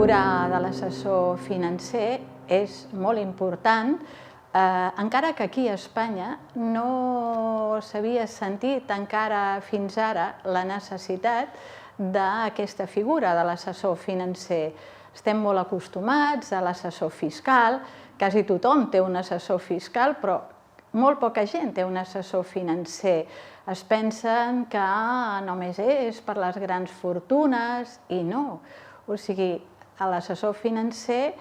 figura de l'assessor financer és molt important, encara que aquí a Espanya no s'havia sentit encara fins ara la necessitat d'aquesta figura de l'assessor financer. Estem molt acostumats a l'assessor fiscal, quasi tothom té un assessor fiscal, però molt poca gent té un assessor financer. Es pensen que només és per les grans fortunes i no. O sigui, l'assessor financer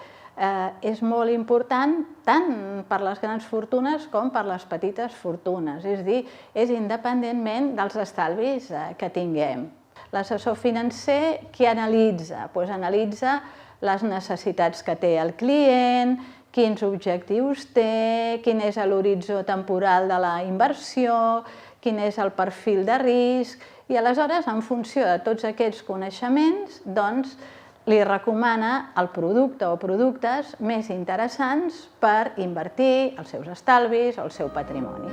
és molt important tant per les grans fortunes com per les petites fortunes, és a dir, és independentment dels estalvis que tinguem. L'assessor financer què analitza? Analitza les necessitats que té el client, quins objectius té, quin és l'horitzó temporal de la inversió, quin és el perfil de risc, i aleshores, en funció de tots aquests coneixements, doncs, li recomana el producte o productes més interessants per invertir els seus estalvis o el seu patrimoni.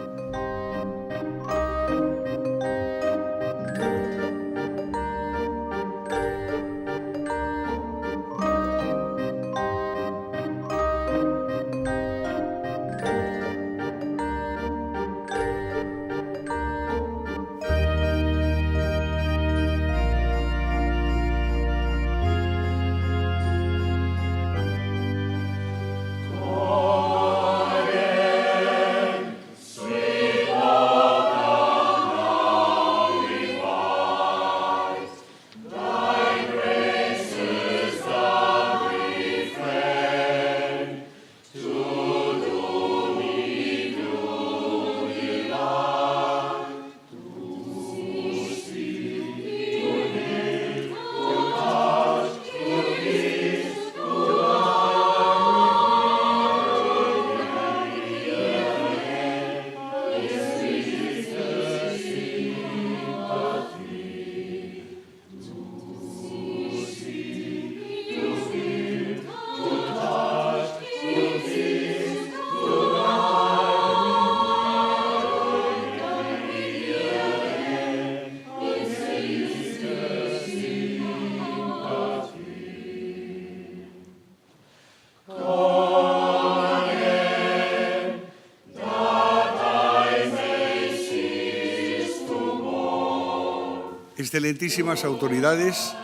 Excelentísimas autoridades,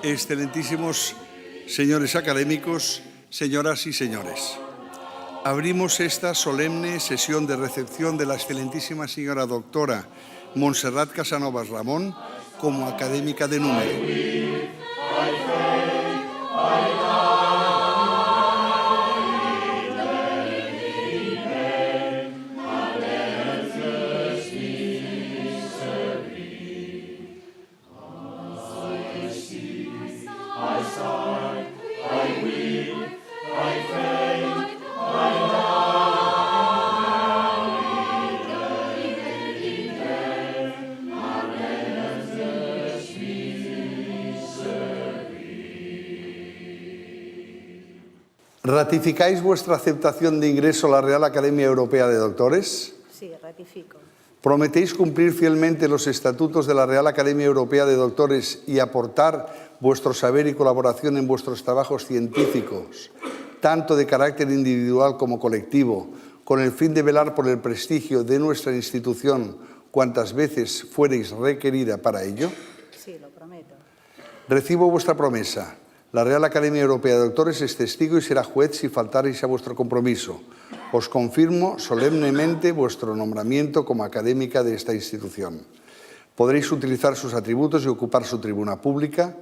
excelentísimos señores académicos, señoras y señores. Abrimos esta solemne sesión de recepción de la excelentísima señora doctora Montserrat Casanovas Ramón como académica de número. ¿Ratificáis vuestra aceptación de ingreso a la Real Academia Europea de Doctores? Sí, ratifico. ¿Prometéis cumplir fielmente los estatutos de la Real Academia Europea de Doctores y aportar vuestro saber y colaboración en vuestros trabajos científicos, tanto de carácter individual como colectivo, con el fin de velar por el prestigio de nuestra institución cuantas veces fuereis requerida para ello? Sí, lo prometo. Recibo vuestra promesa. La Real Academia Europea de Doctores es testigo y será juez si faltareis a vuestro compromiso. Os confirmo solemnemente vuestro nombramiento como académica de esta institución. Podréis utilizar sus atributos y ocupar su tribuna pública.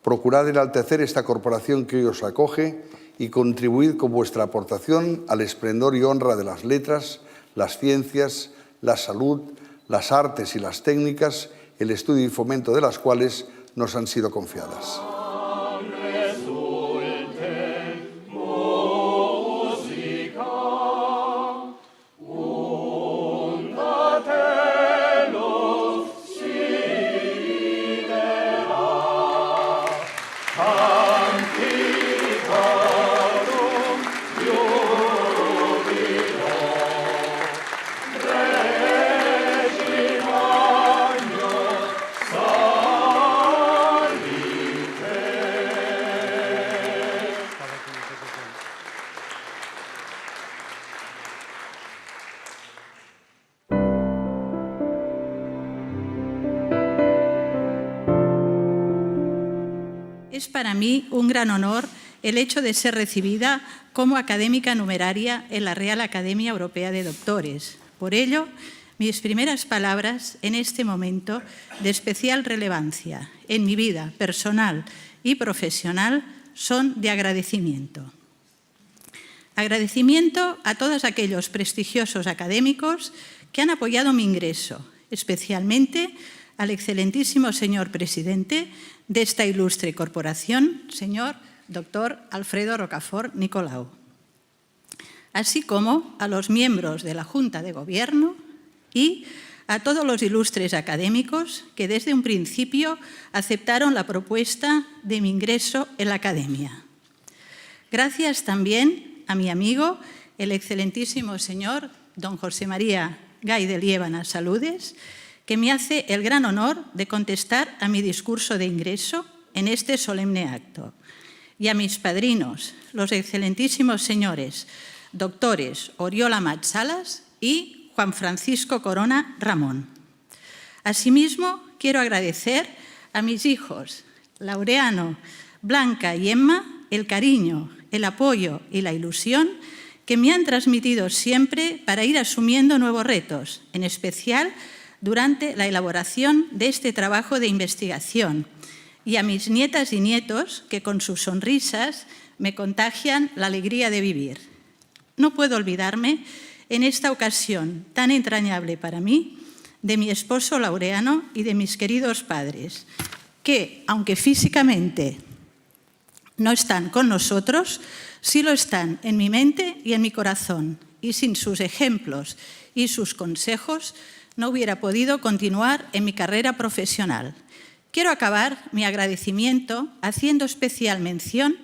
Procurad enaltecer esta corporación que hoy os acoge y contribuid con vuestra aportación al esplendor y honra de las letras, las ciencias, la salud, las artes y las técnicas, el estudio y fomento de las cuales nos han sido confiadas. es para mí un gran honor el hecho de ser recibida como académica numeraria en la Real Academia Europea de Doctores. Por ello, mis primeras palabras en este momento de especial relevancia en mi vida personal y profesional son de agradecimiento. Agradecimiento a todos aquellos prestigiosos académicos que han apoyado mi ingreso, especialmente al excelentísimo señor presidente de esta ilustre corporación, señor doctor Alfredo Rocafort Nicolau, así como a los miembros de la Junta de Gobierno y a todos los ilustres académicos que desde un principio aceptaron la propuesta de mi ingreso en la Academia. Gracias también a mi amigo, el excelentísimo señor don José María Gay de Liébana Saludes, que me hace el gran honor de contestar a mi discurso de ingreso en este solemne acto, y a mis padrinos, los excelentísimos señores doctores Oriol Amat Salas y Juan Francisco Corona Ramón. Asimismo, quiero agradecer a mis hijos, Laureano, Blanca y Emma, el cariño, el apoyo y la ilusión que me han transmitido siempre para ir asumiendo nuevos retos, en especial durante la elaboración de este trabajo de investigación, y a mis nietas y nietos que con sus sonrisas me contagian la alegría de vivir. No puedo olvidarme en esta ocasión tan entrañable para mí de mi esposo Laureano y de mis queridos padres, que, aunque físicamente no están con nosotros, sí lo están en mi mente y en mi corazón, y sin sus ejemplos y sus consejos no hubiera podido continuar en mi carrera profesional. Quiero acabar mi agradecimiento haciendo especial mención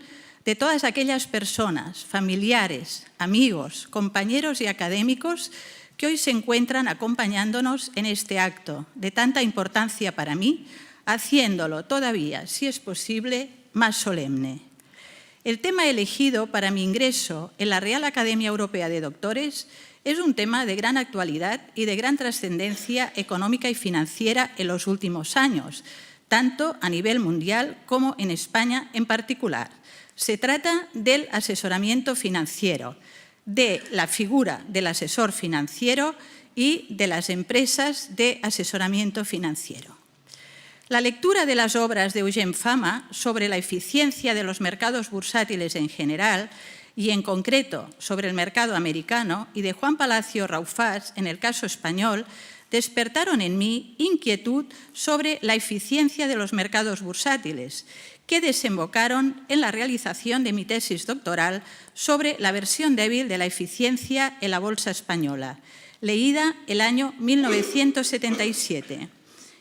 de todas aquellas personas, familiares, amigos, compañeros y académicos que hoy se encuentran acompañándonos en este acto de tanta importancia para mí, haciéndolo todavía, si es posible, más solemne. El tema elegido para mi ingreso en la Real Academia Europea de Doctores es un tema de gran actualidad y de gran trascendencia económica y financiera en los últimos años, tanto a nivel mundial como en España en particular. Se trata del asesoramiento financiero, de la figura del asesor financiero y de las empresas de asesoramiento financiero. La lectura de las obras de Eugene Fama sobre la eficiencia de los mercados bursátiles en general y en concreto sobre el mercado americano y de Juan Palacio Raufás en el caso español despertaron en mí inquietud sobre la eficiencia de los mercados bursátiles, que desembocaron en la realización de mi tesis doctoral sobre la versión débil de la eficiencia en la bolsa española, leída el año 1977.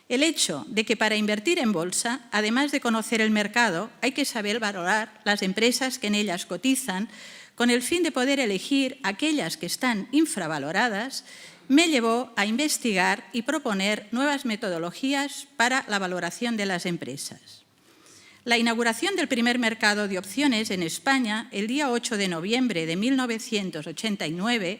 El hecho de que para invertir en bolsa, además de conocer el mercado, hay que saber valorar las empresas que en ellas cotizan, con el fin de poder elegir aquellas que están infravaloradas, me llevó a investigar y proponer nuevas metodologías para la valoración de las empresas. La inauguración del primer mercado de opciones en España el día 8 de noviembre de 1989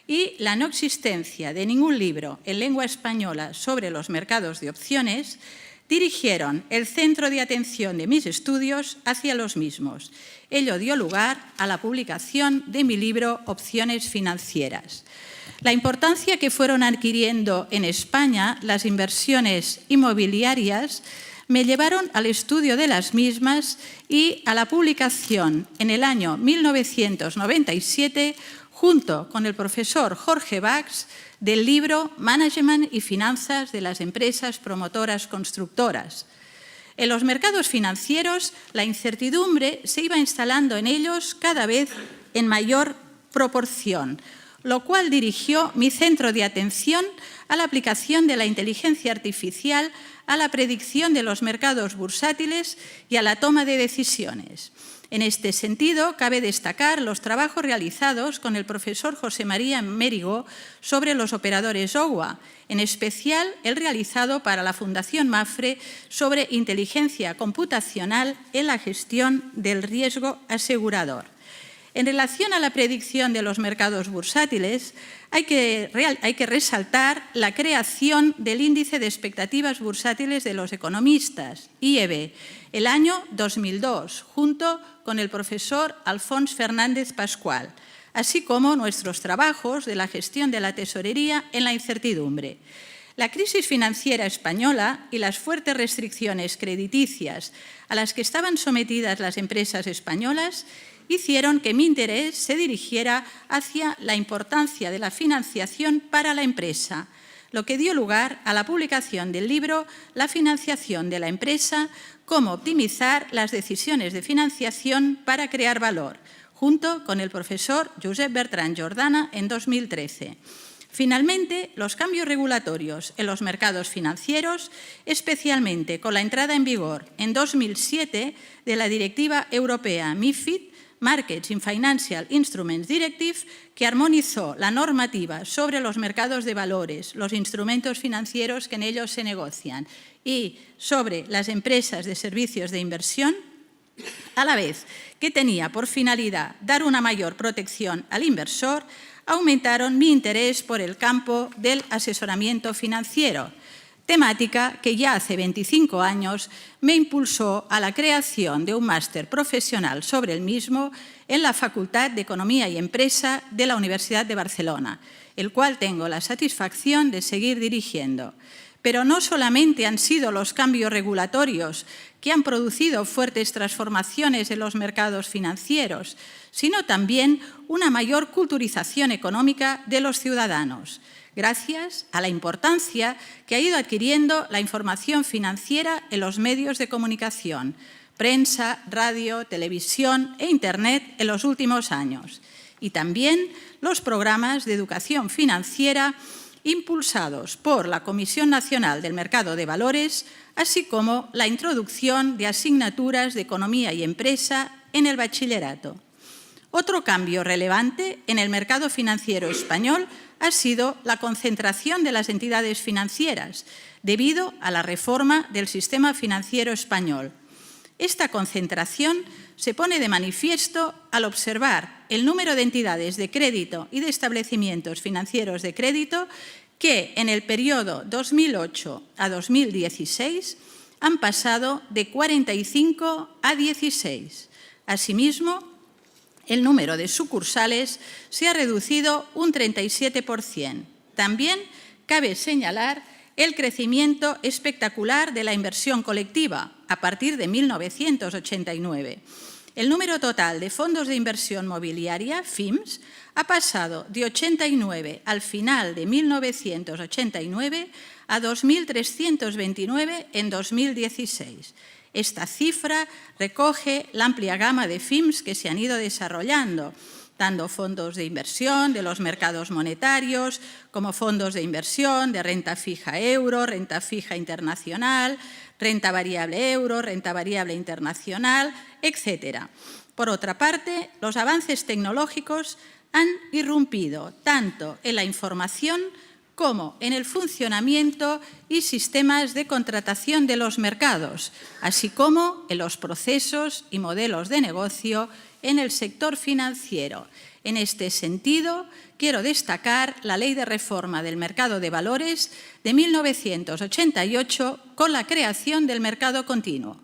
y la no existencia de ningún libro en lengua española sobre los mercados de opciones dirigieron el centro de atención de mis estudios hacia los mismos. Ello dio lugar a la publicación de mi libro Opciones financieras. La importancia que fueron adquiriendo en España las inversiones inmobiliarias me llevaron al estudio de las mismas y a la publicación en el año 1997, junto con el profesor Jorge Bax, del libro Management y Finanzas de las Empresas Promotoras Constructoras. En los mercados financieros, la incertidumbre se iba instalando en ellos cada vez en mayor proporción, lo cual dirigió mi centro de atención a la aplicación de la inteligencia artificial a la predicción de los mercados bursátiles y a la toma de decisiones. En este sentido, cabe destacar los trabajos realizados con el profesor José María Mérigo sobre los operadores OWA, en especial el realizado para la Fundación Mafre sobre inteligencia computacional en la gestión del riesgo asegurador. En relación a la predicción de los mercados bursátiles, hay que resaltar la creación del Índice de Expectativas Bursátiles de los Economistas, IEB, el año 2002, junto con el profesor Alfons Fernández Pascual, así como nuestros trabajos de la gestión de la tesorería en la incertidumbre. La crisis financiera española y las fuertes restricciones crediticias a las que estaban sometidas las empresas españolas hicieron que mi interés se dirigiera hacia la importancia de la financiación para la empresa, lo que dio lugar a la publicación del libro La financiación de la empresa, cómo optimizar las decisiones de financiación para crear valor, junto con el profesor Josep Bertran Jordana en 2013. Finalmente, los cambios regulatorios en los mercados financieros, especialmente con la entrada en vigor en 2007 de la Directiva Europea MiFID, Markets in Financial Instruments Directive, que armonizó la normativa sobre los mercados de valores, los instrumentos financieros que en ellos se negocian y sobre las empresas de servicios de inversión, a la vez que tenía por finalidad dar una mayor protección al inversor, aumentaron mi interés por el campo del asesoramiento financiero, temática que ya hace 25 años me impulsó a la creación de un máster profesional sobre el mismo en la Facultad de Economía y Empresa de la Universidad de Barcelona, el cual tengo la satisfacción de seguir dirigiendo. Pero no solamente han sido los cambios regulatorios que han producido fuertes transformaciones en los mercados financieros, sino también una mayor culturización económica de los ciudadanos, gracias a la importancia que ha ido adquiriendo la información financiera en los medios de comunicación, prensa, radio, televisión e Internet en los últimos años, y también los programas de educación financiera impulsados por la Comisión Nacional del Mercado de Valores, así como la introducción de asignaturas de Economía y Empresa en el bachillerato. Otro cambio relevante en el mercado financiero español ha sido la concentración de las entidades financieras, debido a la reforma del sistema financiero español. Esta concentración se pone de manifiesto al observar el número de entidades de crédito y de establecimientos financieros de crédito que en el periodo 2008 a 2016 han pasado de 45 a 16. Asimismo, el número de sucursales se ha reducido un 37%. También cabe señalar el crecimiento espectacular de la inversión colectiva a partir de 1989. El número total de fondos de inversión mobiliaria, FIMS, ha pasado de 89 al final de 1989 a 2.329 en 2016. Esta cifra recoge la amplia gama de FIMS que se han ido desarrollando, tanto fondos de inversión de los mercados monetarios como fondos de inversión de renta fija euro, renta fija internacional, renta variable euro, renta variable internacional, etc. Por otra parte, los avances tecnológicos han irrumpido tanto en la información como en el funcionamiento y sistemas de contratación de los mercados, así como en los procesos y modelos de negocio en el sector financiero. En este sentido, quiero destacar la Ley de Reforma del Mercado de Valores de 1988 con la creación del mercado continuo.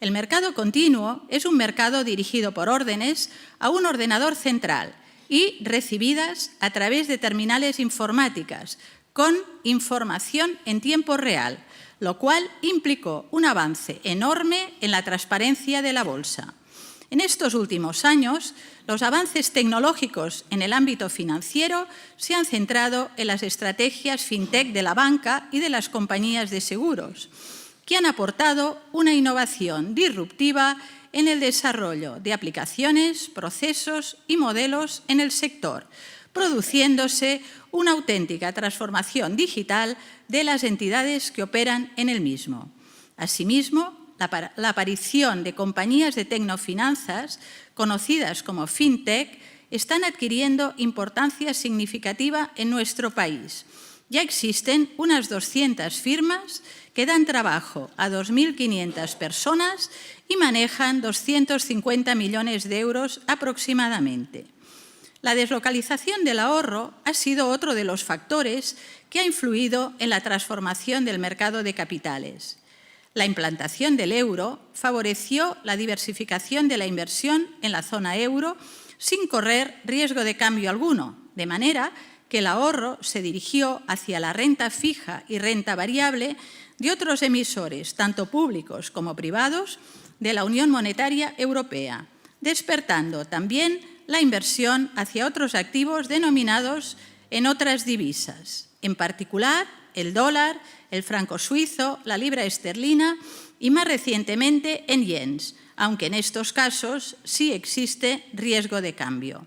El mercado continuo es un mercado dirigido por órdenes a un ordenador central y recibidas a través de terminales informáticas con información en tiempo real, lo cual implicó un avance enorme en la transparencia de la bolsa. En estos últimos años, los avances tecnológicos en el ámbito financiero se han centrado en las estrategias fintech de la banca y de las compañías de seguros, que han aportado una innovación disruptiva en el desarrollo de aplicaciones, procesos y modelos en el sector, produciéndose una auténtica transformación digital de las entidades que operan en el mismo. Asimismo, la aparición de compañías de tecnofinanzas, conocidas como fintech, están adquiriendo importancia significativa en nuestro país, ya existen unas 200 firmas que dan trabajo a 2.500 personas y manejan 250 millones de euros aproximadamente. La deslocalización del ahorro ha sido otro de los factores que ha influido en la transformación del mercado de capitales. La implantación del euro favoreció la diversificación de la inversión en la zona euro sin correr riesgo de cambio alguno, de manera que el ahorro se dirigió hacia la renta fija y renta variable de otros emisores, tanto públicos como privados, de la Unión Monetaria Europea, despertando también la inversión hacia otros activos denominados en otras divisas, en particular el dólar, el franco suizo, la libra esterlina y más recientemente en yens, aunque en estos casos sí existe riesgo de cambio.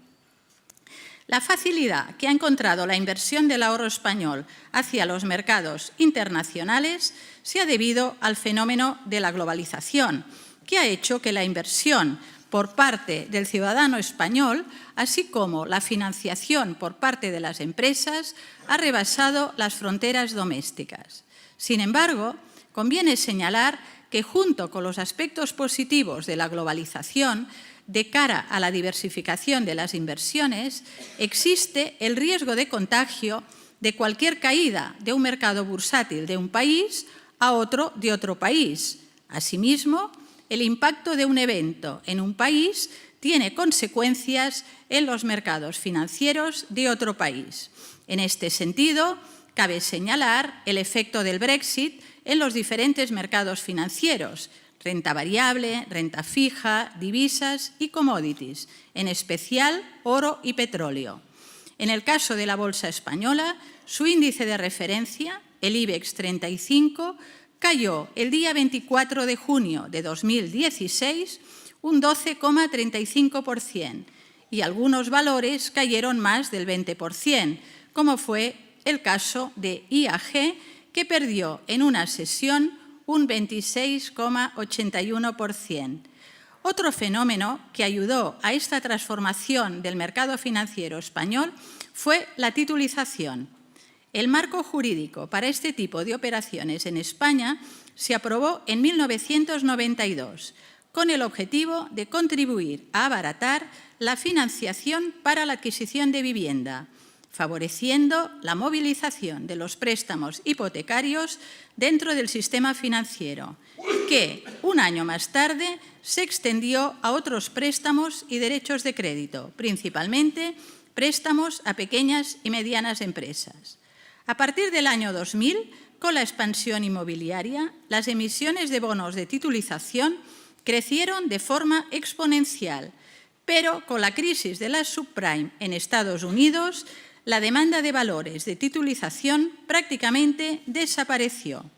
La facilidad que ha encontrado la inversión del ahorro español hacia los mercados internacionales se ha debido al fenómeno de la globalización, que ha hecho que la inversión por parte del ciudadano español, así como la financiación por parte de las empresas, ha rebasado las fronteras domésticas. Sin embargo, conviene señalar que junto con los aspectos positivos de la globalización, de cara a la diversificación de las inversiones, existe el riesgo de contagio de cualquier caída de un mercado bursátil de un país a otro de otro país. Asimismo, el impacto de un evento en un país tiene consecuencias en los mercados financieros de otro país. En este sentido, cabe señalar el efecto del Brexit en los diferentes mercados financieros, renta variable, renta fija, divisas y commodities, en especial oro y petróleo. En el caso de la bolsa española, su índice de referencia, el IBEX 35, cayó el día 24 de junio de 2016 un 12,35% y algunos valores cayeron más del 20%, como fue el caso de IAG, que perdió en una sesión un 26,81%. Otro fenómeno que ayudó a esta transformación del mercado financiero español fue la titulización. El marco jurídico para este tipo de operaciones en España se aprobó en 1992, con el objetivo de contribuir a abaratar la financiación para la adquisición de vivienda, favoreciendo la movilización de los préstamos hipotecarios dentro del sistema financiero, que un año más tarde se extendió a otros préstamos y derechos de crédito, principalmente préstamos a pequeñas y medianas empresas. A partir del año 2000, con la expansión inmobiliaria, las emisiones de bonos de titulización crecieron de forma exponencial, pero con la crisis de la subprime en Estados Unidos, la demanda de valores de titulización prácticamente desapareció.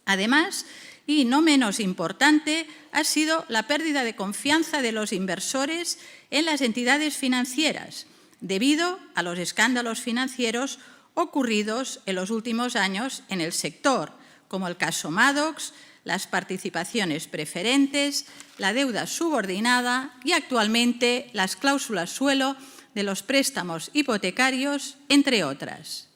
Además, y no menos importante, ha sido la pérdida de confianza de los inversores en las entidades financieras, debido a los escándalos financieros ocurridos en los últimos años en el sector, como el caso Maddox, las participaciones preferentes, la deuda subordinada y actualmente las cláusulas suelo de los préstamos hipotecarios, entre otras.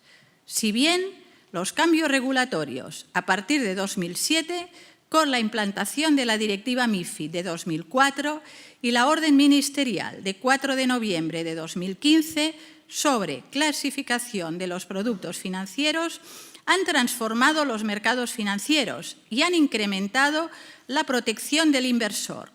Si bien los cambios regulatorios a partir de 2007, con la implantación de la Directiva MiFID de 2004 y la Orden Ministerial de 4 de noviembre de 2015 sobre clasificación de los productos financieros, han transformado los mercados financieros y han incrementado la protección del inversor.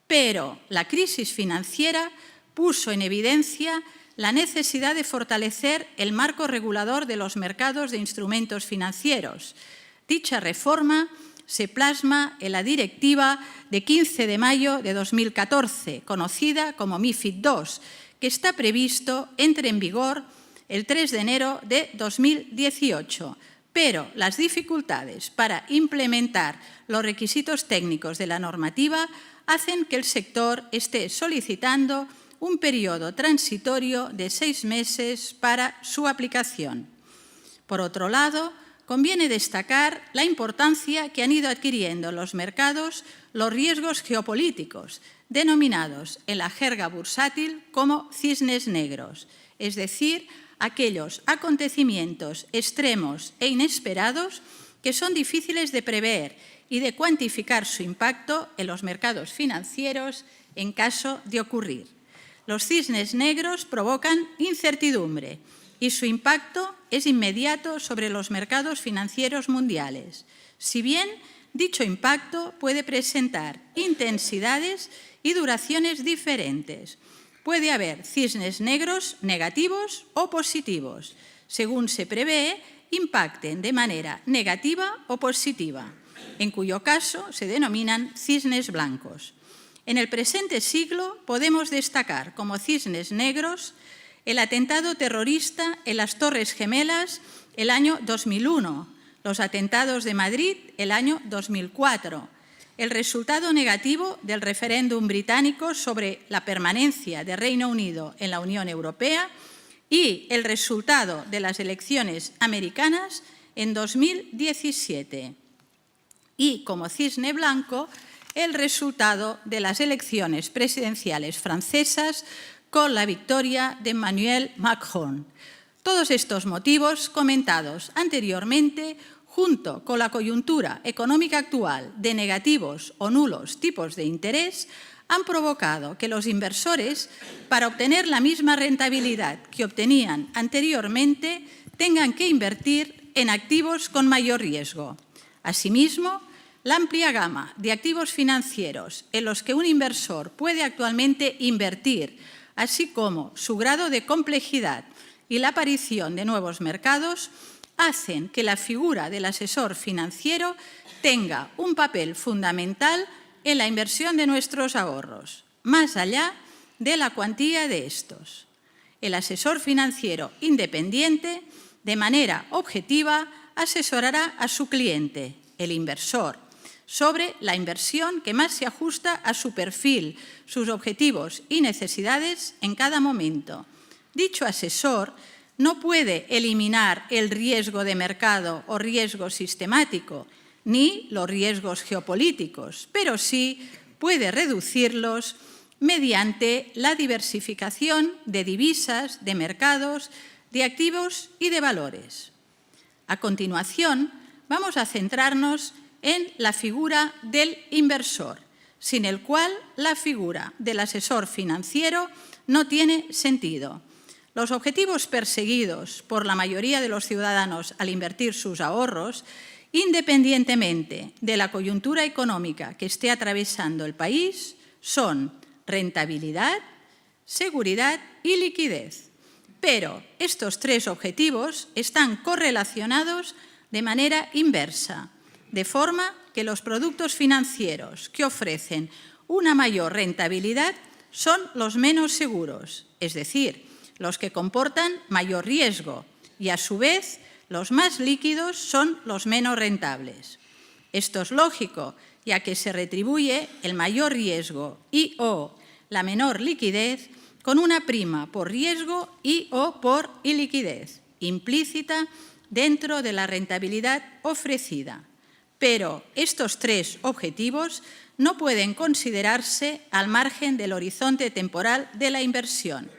Pero la crisis financiera puso en evidencia la necesidad de fortalecer el marco regulador de los mercados de instrumentos financieros. Dicha reforma se plasma en la Directiva de 15 de mayo de 2014, conocida como MiFID II, que está previsto entre en vigor el 3 de enero de 2018, pero las dificultades para implementar los requisitos técnicos de la normativa hacen que el sector esté solicitando un periodo transitorio de 6 meses para su aplicación. Por otro lado, conviene destacar la importancia que han ido adquiriendo en los mercados los riesgos geopolíticos, denominados en la jerga bursátil como cisnes negros, es decir, aquellos acontecimientos extremos e inesperados que son difíciles de prever y de cuantificar su impacto en los mercados financieros en caso de ocurrir. Los cisnes negros provocan incertidumbre y su impacto es inmediato sobre los mercados financieros mundiales, si bien dicho impacto puede presentar intensidades y duraciones diferentes. Puede haber cisnes negros negativos o positivos. Según se prevé, impacten de manera negativa o positiva, en cuyo caso se denominan cisnes blancos. En el presente siglo podemos destacar como cisnes negros el atentado terrorista en las Torres Gemelas el año 2001, los atentados de Madrid el año 2004, el resultado negativo del referéndum británico sobre la permanencia del Reino Unido en la Unión Europea y el resultado de las elecciones americanas en 2017. Y, como cisne blanco, el resultado de las elecciones presidenciales francesas con la victoria de Emmanuel Macron. Todos estos motivos comentados anteriormente, junto con la coyuntura económica actual de negativos o nulos tipos de interés, han provocado que los inversores, para obtener la misma rentabilidad que obtenían anteriormente, tengan que invertir en activos con mayor riesgo. Asimismo, la amplia gama de activos financieros en los que un inversor puede actualmente invertir, así como su grado de complejidad y la aparición de nuevos mercados, hacen que la figura del asesor financiero tenga un papel fundamental en la inversión de nuestros ahorros, más allá de la cuantía de estos. El asesor financiero independiente, de manera objetiva, asesorará a su cliente, el inversor, sobre la inversión que más se ajusta a su perfil, sus objetivos y necesidades en cada momento. Dicho asesor no puede eliminar el riesgo de mercado o riesgo sistemático, ni los riesgos geopolíticos, pero sí puede reducirlos mediante la diversificación de divisas, de mercados, de activos y de valores. A continuación, vamos a centrarnos en la figura del inversor, sin el cual la figura del asesor financiero no tiene sentido. Los objetivos perseguidos por la mayoría de los ciudadanos al invertir sus ahorros, independientemente de la coyuntura económica que esté atravesando el país, son rentabilidad, seguridad y liquidez. Pero estos tres objetivos están correlacionados de manera inversa, de forma que los productos financieros que ofrecen una mayor rentabilidad son los menos seguros, es decir, los que comportan mayor riesgo, y a su vez los más líquidos son los menos rentables. Esto es lógico, ya que se retribuye el mayor riesgo y/o la menor liquidez con una prima por riesgo y/o por iliquidez, implícita dentro de la rentabilidad ofrecida. Pero estos tres objetivos no pueden considerarse al margen del horizonte temporal de la inversión,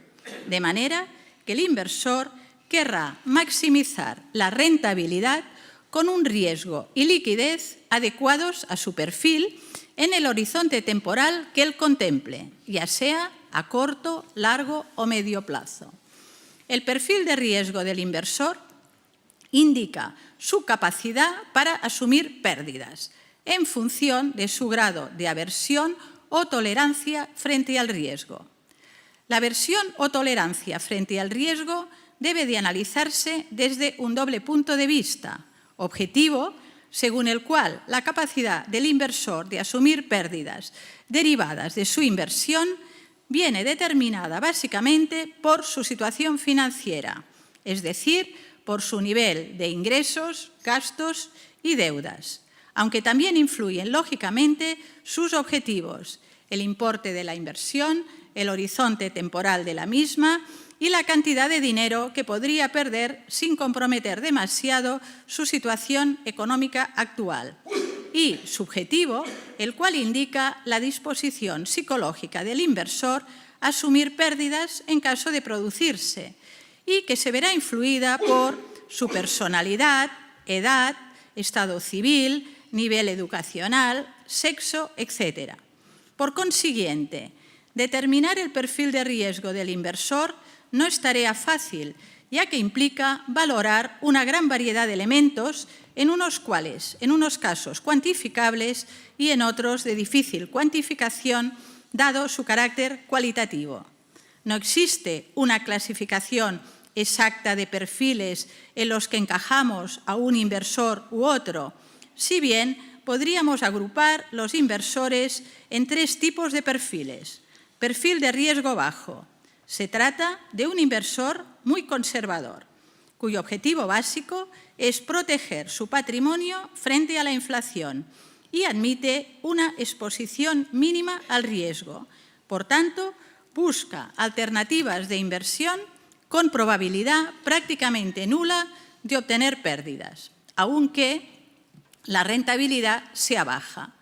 de manera que el inversor querrá maximizar la rentabilidad con un riesgo y liquidez adecuados a su perfil en el horizonte temporal que él contemple, ya sea a corto, largo o medio plazo. El perfil de riesgo del inversor indica su capacidad para asumir pérdidas en función de su grado de aversión o tolerancia frente al riesgo. La aversión o tolerancia frente al riesgo debe de analizarse desde un doble punto de vista: objetivo, según el cual la capacidad del inversor de asumir pérdidas derivadas de su inversión viene determinada básicamente por su situación financiera, es decir, por su nivel de ingresos, gastos y deudas, aunque también influyen, lógicamente, sus objetivos, el importe de la inversión, el horizonte temporal de la misma y la cantidad de dinero que podría perder sin comprometer demasiado su situación económica actual, y subjetivo, el cual indica la disposición psicológica del inversor a asumir pérdidas en caso de producirse, y que se verá influida por su personalidad, edad, estado civil, nivel educacional, sexo, etc. Por consiguiente, determinar el perfil de riesgo del inversor no es tarea fácil, ya que implica valorar una gran variedad de elementos, en unos casos cuantificables y en otros de difícil cuantificación, dado su carácter cualitativo. No existe una clasificación exacta de perfiles en los que encajamos a un inversor u otro, si bien podríamos agrupar los inversores en 3 tipos de perfiles. Perfil de riesgo bajo. Se trata de un inversor muy conservador, cuyo objetivo básico es proteger su patrimonio frente a la inflación y admite una exposición mínima al riesgo. Por tanto, busca alternativas de inversión con probabilidad prácticamente nula de obtener pérdidas, aunque la rentabilidad sea baja.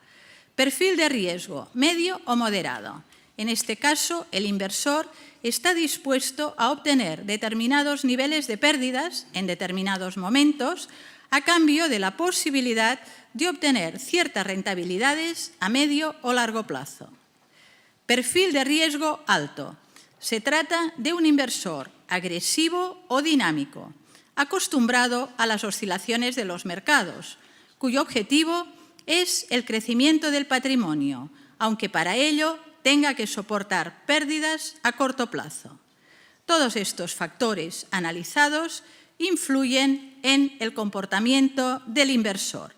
Perfil de riesgo medio o moderado. En este caso, el inversor está dispuesto a obtener determinados niveles de pérdidas en determinados momentos a cambio de la posibilidad de obtener ciertas rentabilidades a medio o largo plazo. Perfil de riesgo alto. Se trata de un inversor agresivo o dinámico, acostumbrado a las oscilaciones de los mercados, cuyo objetivo es el crecimiento del patrimonio, aunque para ello tenga que soportar pérdidas a corto plazo. Todos estos factores analizados influyen en el comportamiento del inversor.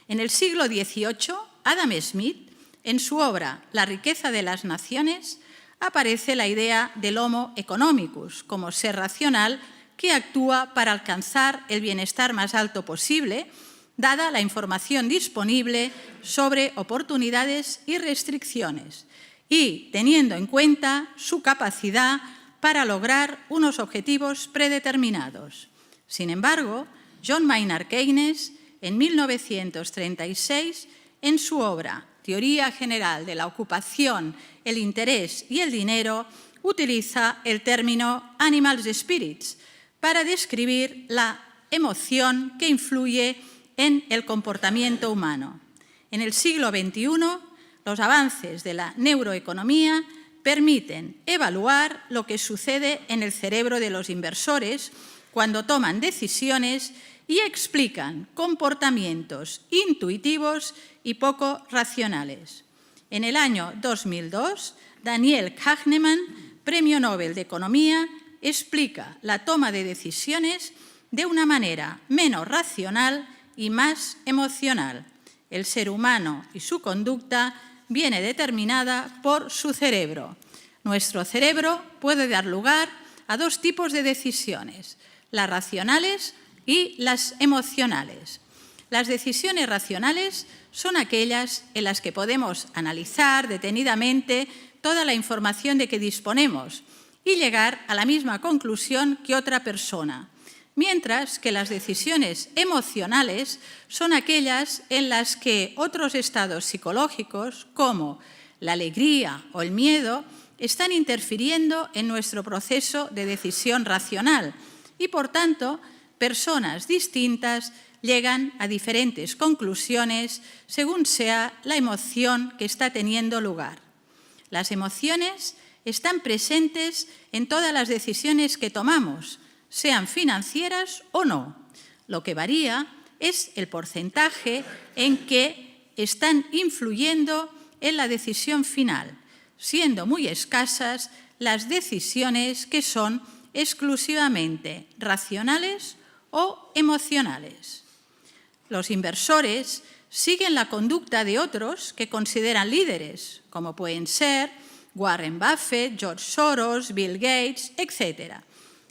En el siglo XVIII, Adam Smith, en su obra La riqueza de las naciones, aparece la idea del Homo economicus como ser racional que actúa para alcanzar el bienestar más alto posible, dada la información disponible sobre oportunidades y restricciones, y teniendo en cuenta su capacidad para lograr unos objetivos predeterminados. Sin embargo, John Maynard Keynes, en 1936, en su obra Teoría General de la Ocupación, el Interés y el Dinero, utiliza el término animal spirits para describir la emoción que influye en el comportamiento humano. En el siglo XXI, los avances de la neuroeconomía permiten evaluar lo que sucede en el cerebro de los inversores cuando toman decisiones y explican comportamientos intuitivos y poco racionales. En el año 2002, Daniel Kahneman, Premio Nobel de Economía, explica la toma de decisiones de una manera menos racional y más emocional. El ser humano y su conducta viene determinada por su cerebro. Nuestro cerebro puede dar lugar a 2 tipos de decisiones, las racionales y las emocionales. Las decisiones racionales son aquellas en las que podemos analizar detenidamente toda la información de que disponemos y llegar a la misma conclusión que otra persona, mientras que las decisiones emocionales son aquellas en las que otros estados psicológicos, como la alegría o el miedo, están interfiriendo en nuestro proceso de decisión racional y, por tanto, personas distintas llegan a diferentes conclusiones según sea la emoción que está teniendo lugar. Las emociones están presentes en todas las decisiones que tomamos, sean financieras o no. Lo que varía es el porcentaje en que están influyendo en la decisión final, siendo muy escasas las decisiones que son exclusivamente racionales o emocionales. Los inversores siguen la conducta de otros que consideran líderes, como pueden ser Warren Buffett, George Soros, Bill Gates, etc.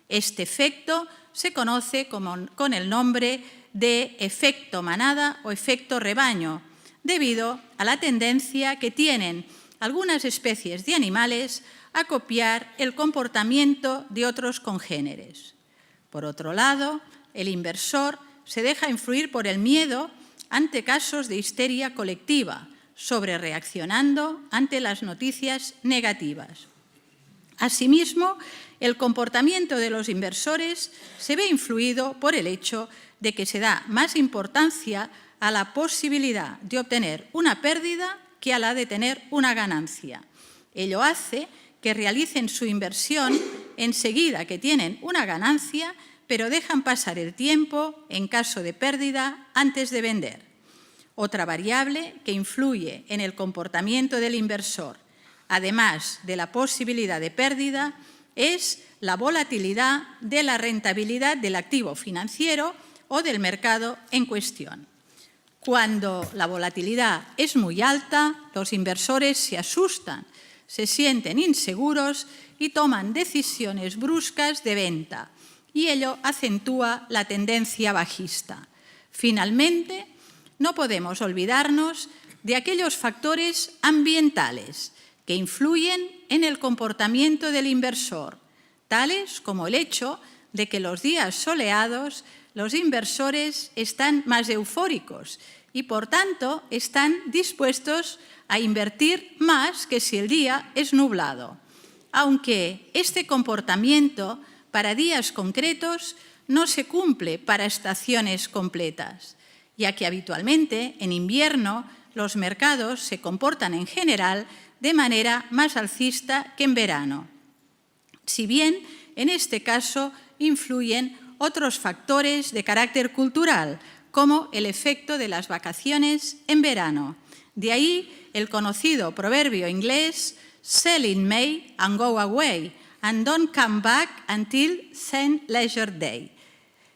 Este efecto se conoce con el nombre de efecto manada o efecto rebaño, debido a la tendencia que tienen algunas especies de animales a copiar el comportamiento de otros congéneres. Por otro lado, el inversor se deja influir por el miedo ante casos de histeria colectiva, sobrereaccionando ante las noticias negativas. Asimismo, el comportamiento de los inversores se ve influido por el hecho de que se da más importancia a la posibilidad de obtener una pérdida que a la de tener una ganancia. Ello hace que realicen su inversión enseguida que tienen una ganancia, pero dejan pasar el tiempo, en caso de pérdida, antes de vender. Otra variable que influye en el comportamiento del inversor, además de la posibilidad de pérdida, es la volatilidad de la rentabilidad del activo financiero o del mercado en cuestión. Cuando la volatilidad es muy alta, los inversores se asustan, se sienten inseguros y toman decisiones bruscas de venta, y ello acentúa la tendencia bajista. Finalmente, no podemos olvidarnos de aquellos factores ambientales que influyen en el comportamiento del inversor, tales como el hecho de que los días soleados los inversores están más eufóricos y, por tanto, están dispuestos a invertir más que si el día es nublado, aunque este comportamiento para días concretos no se cumple para estaciones completas, ya que habitualmente en invierno los mercados se comportan en general de manera más alcista que en verano, si bien en este caso influyen otros factores de carácter cultural, como el efecto de las vacaciones en verano. De ahí el conocido proverbio inglés "Sell in May and go away, and don't come back until St. Leisure Day".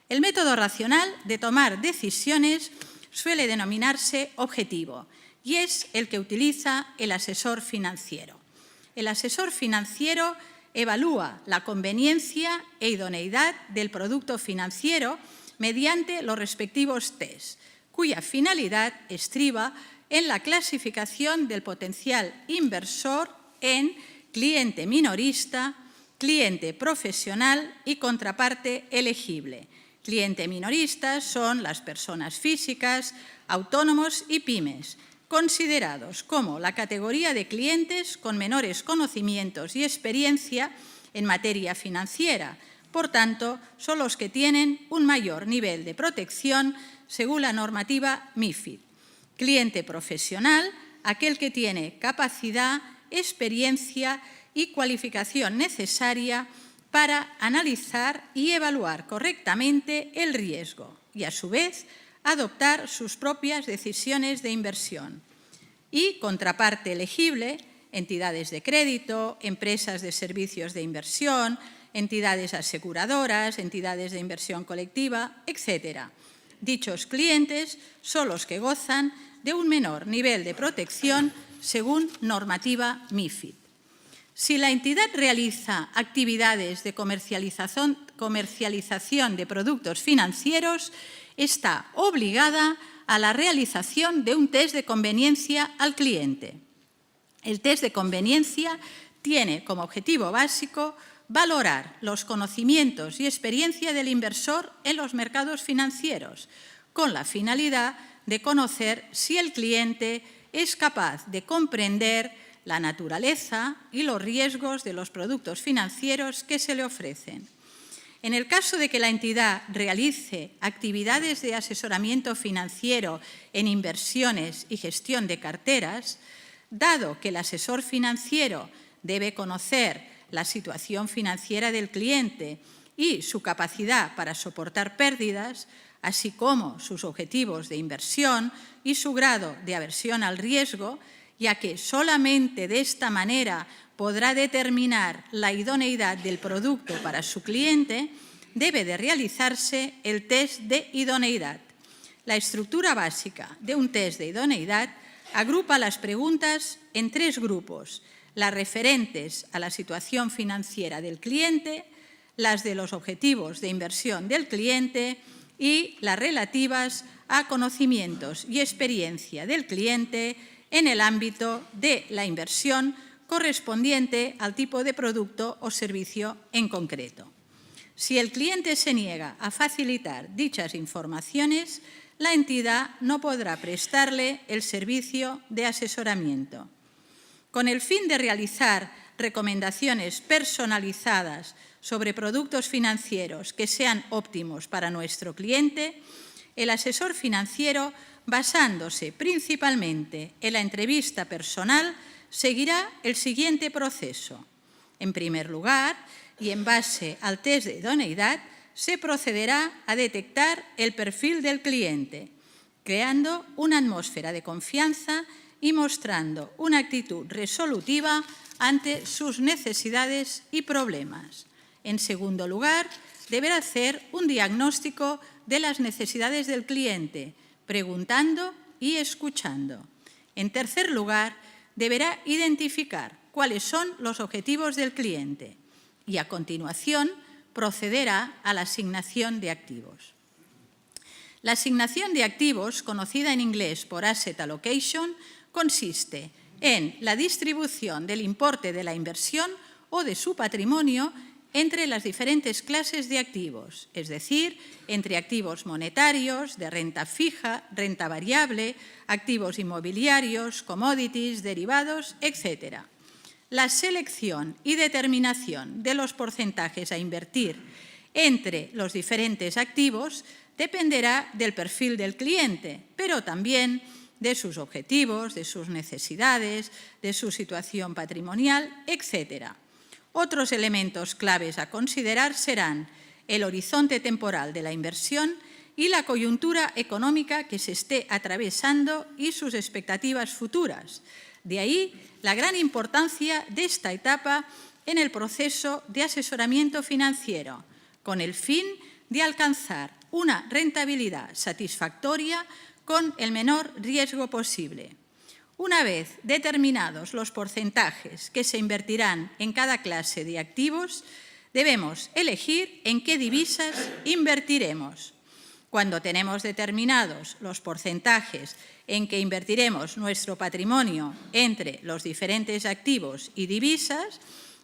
El método racional de tomar decisiones suele denominarse objetivo y es el que utiliza el asesor financiero. El asesor financiero evalúa la conveniencia e idoneidad del producto financiero mediante los respectivos test, cuya finalidad estriba en la clasificación del potencial inversor en cliente minorista, cliente profesional y contraparte elegible. Cliente minoristas son las personas físicas, autónomos y pymes, considerados como la categoría de clientes con menores conocimientos y experiencia en materia financiera. Por tanto, son los que tienen un mayor nivel de protección según la normativa MiFID. Cliente profesional, aquel que tiene capacidad, experiencia y cualificación necesaria para analizar y evaluar correctamente el riesgo y, a su vez, adoptar sus propias decisiones de inversión. Y contraparte elegible, entidades de crédito, empresas de servicios de inversión, entidades aseguradoras, entidades de inversión colectiva, etc. Dichos clientes son los que gozan de un menor nivel de protección según normativa MiFID. Si la entidad realiza actividades de comercialización de productos financieros, está obligada a la realización de un test de conveniencia al cliente. El test de conveniencia tiene como objetivo básico valorar los conocimientos y experiencia del inversor en los mercados financieros, con la finalidad de conocer si el cliente es capaz de comprender la naturaleza y los riesgos de los productos financieros que se le ofrecen. En el caso de que la entidad realice actividades de asesoramiento financiero en inversiones y gestión de carteras, dado que el asesor financiero debe conocer la situación financiera del cliente y su capacidad para soportar pérdidas, así como sus objetivos de inversión y su grado de aversión al riesgo, ya que solamente de esta manera podrá determinar la idoneidad del producto para su cliente, debe de realizarse el test de idoneidad. La estructura básica de un test de idoneidad agrupa las preguntas en 3 grupos: las referentes a la situación financiera del cliente, las de los objetivos de inversión del cliente y las relativas a conocimientos y experiencia del cliente en el ámbito de la inversión correspondiente al tipo de producto o servicio en concreto. Si el cliente se niega a facilitar dichas informaciones, la entidad no podrá prestarle el servicio de asesoramiento. Con el fin de realizar recomendaciones personalizadas sobre productos financieros que sean óptimos para nuestro cliente, el asesor financiero, basándose principalmente en la entrevista personal, seguirá el siguiente proceso. En primer lugar, y en base al test de idoneidad, se procederá a detectar el perfil del cliente, creando una atmósfera de confianza y mostrando una actitud resolutiva ante sus necesidades y problemas. En segundo lugar, deberá hacer un diagnóstico de las necesidades del cliente, preguntando y escuchando. En tercer lugar, deberá identificar cuáles son los objetivos del cliente y, a continuación, procederá a la asignación de activos. La asignación de activos, conocida en inglés por Asset Allocation, consiste en la distribución del importe de la inversión o de su patrimonio entre las diferentes clases de activos, es decir, entre activos monetarios, de renta fija, renta variable, activos inmobiliarios, commodities, derivados, etc. La selección y determinación de los porcentajes a invertir entre los diferentes activos dependerá del perfil del cliente, pero también de sus objetivos, de sus necesidades, de su situación patrimonial, etc. Otros elementos claves a considerar serán el horizonte temporal de la inversión y la coyuntura económica que se esté atravesando y sus expectativas futuras. De ahí la gran importancia de esta etapa en el proceso de asesoramiento financiero, con el fin de alcanzar una rentabilidad satisfactoria con el menor riesgo posible. Una vez determinados los porcentajes que se invertirán en cada clase de activos, debemos elegir en qué divisas invertiremos. Cuando tenemos determinados los porcentajes en que invertiremos nuestro patrimonio entre los diferentes activos y divisas,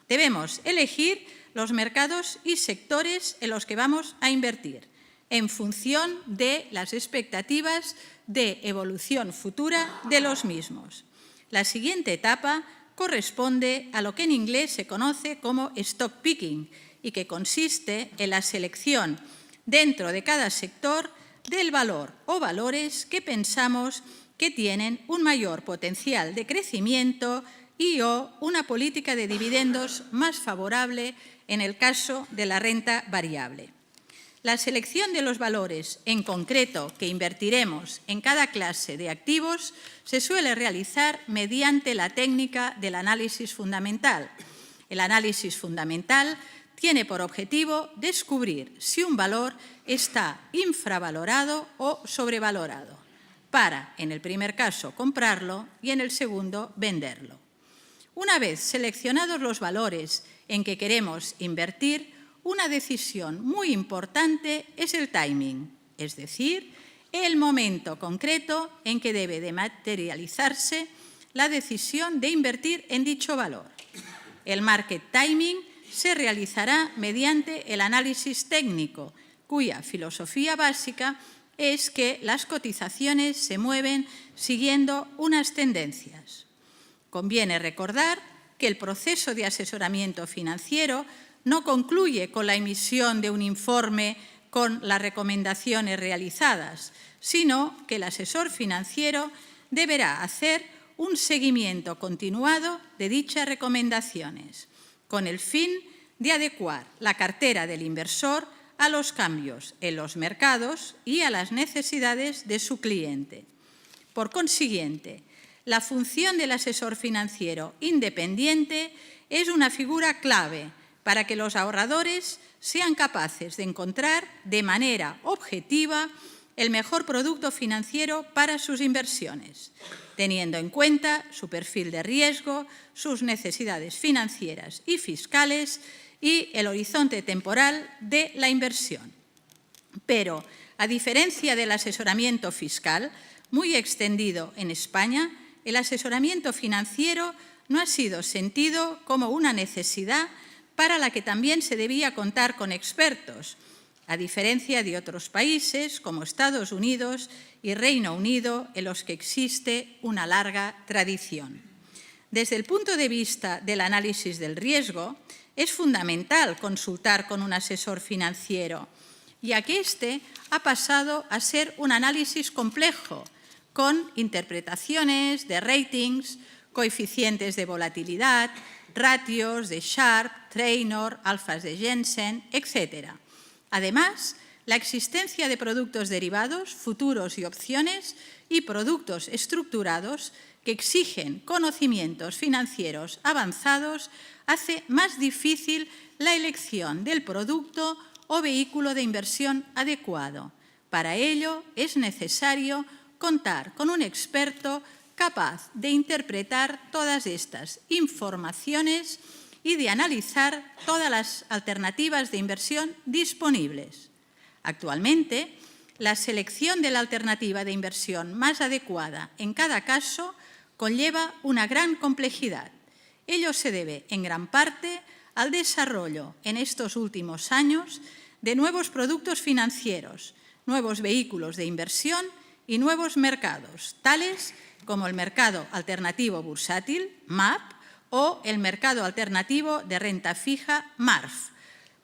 debemos elegir los mercados y sectores en los que vamos a invertir, en función de las expectativas de evolución futura de los mismos. La siguiente etapa corresponde a lo que en inglés se conoce como stock picking y que consiste en la selección dentro de cada sector del valor o valores que pensamos que tienen un mayor potencial de crecimiento y o una política de dividendos más favorable en el caso de la renta variable. La selección de los valores en concreto que invertiremos en cada clase de activos se suele realizar mediante la técnica del análisis fundamental. El análisis fundamental tiene por objetivo descubrir si un valor está infravalorado o sobrevalorado, para, en el primer caso, comprarlo y, en el segundo, venderlo. Una vez seleccionados los valores en que queremos invertir, una decisión muy importante es el timing, es decir, el momento concreto en que debe de materializarse la decisión de invertir en dicho valor. El market timing se realizará mediante el análisis técnico, cuya filosofía básica es que las cotizaciones se mueven siguiendo unas tendencias. Conviene recordar que el proceso de asesoramiento financiero no concluye con la emisión de un informe con las recomendaciones realizadas, sino que el asesor financiero deberá hacer un seguimiento continuado de dichas recomendaciones, con el fin de adecuar la cartera del inversor a los cambios en los mercados y a las necesidades de su cliente. Por consiguiente, la función del asesor financiero independiente es una figura clave para que los ahorradores sean capaces de encontrar de manera objetiva el mejor producto financiero para sus inversiones, teniendo en cuenta su perfil de riesgo, sus necesidades financieras y fiscales y el horizonte temporal de la inversión. Pero, a diferencia del asesoramiento fiscal, muy extendido en España, el asesoramiento financiero no ha sido sentido como una necesidad para la que también se debía contar con expertos, a diferencia de otros países como Estados Unidos y Reino Unido, en los que existe una larga tradición. Desde el punto de vista del análisis del riesgo, es fundamental consultar con un asesor financiero, ya que éste ha pasado a ser un análisis complejo, con interpretaciones de ratings, coeficientes de volatilidad, ratios de Sharpe, Treynor, alfas de Jensen, etc. Además, la existencia de productos derivados, futuros y opciones y productos estructurados que exigen conocimientos financieros avanzados hace más difícil la elección del producto o vehículo de inversión adecuado. Para ello, es necesario contar con un experto capaz de interpretar todas estas informaciones y de analizar todas las alternativas de inversión disponibles. Actualmente, la selección de la alternativa de inversión más adecuada en cada caso conlleva una gran complejidad. Ello se debe, en gran parte, al desarrollo en estos últimos años de nuevos productos financieros, nuevos vehículos de inversión y nuevos mercados, tales como el mercado alternativo bursátil, MAP, o el mercado alternativo de renta fija, MARF.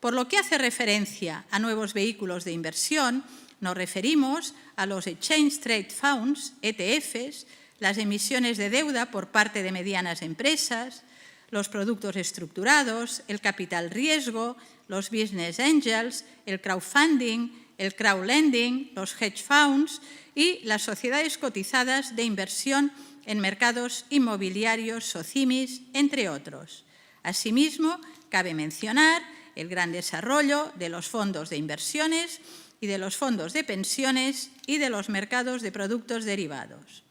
Por lo que hace referencia a nuevos vehículos de inversión, nos referimos a los Exchange Trade Funds, ETFs, las emisiones de deuda por parte de medianas empresas, los productos estructurados, el capital riesgo, los business angels, el crowdfunding, el crowdlending, los hedge funds y las sociedades cotizadas de inversión en mercados inmobiliarios, SOCIMIs, entre otros. Asimismo, cabe mencionar el gran desarrollo de los fondos de inversiones y de los fondos de pensiones y de los mercados de productos derivados.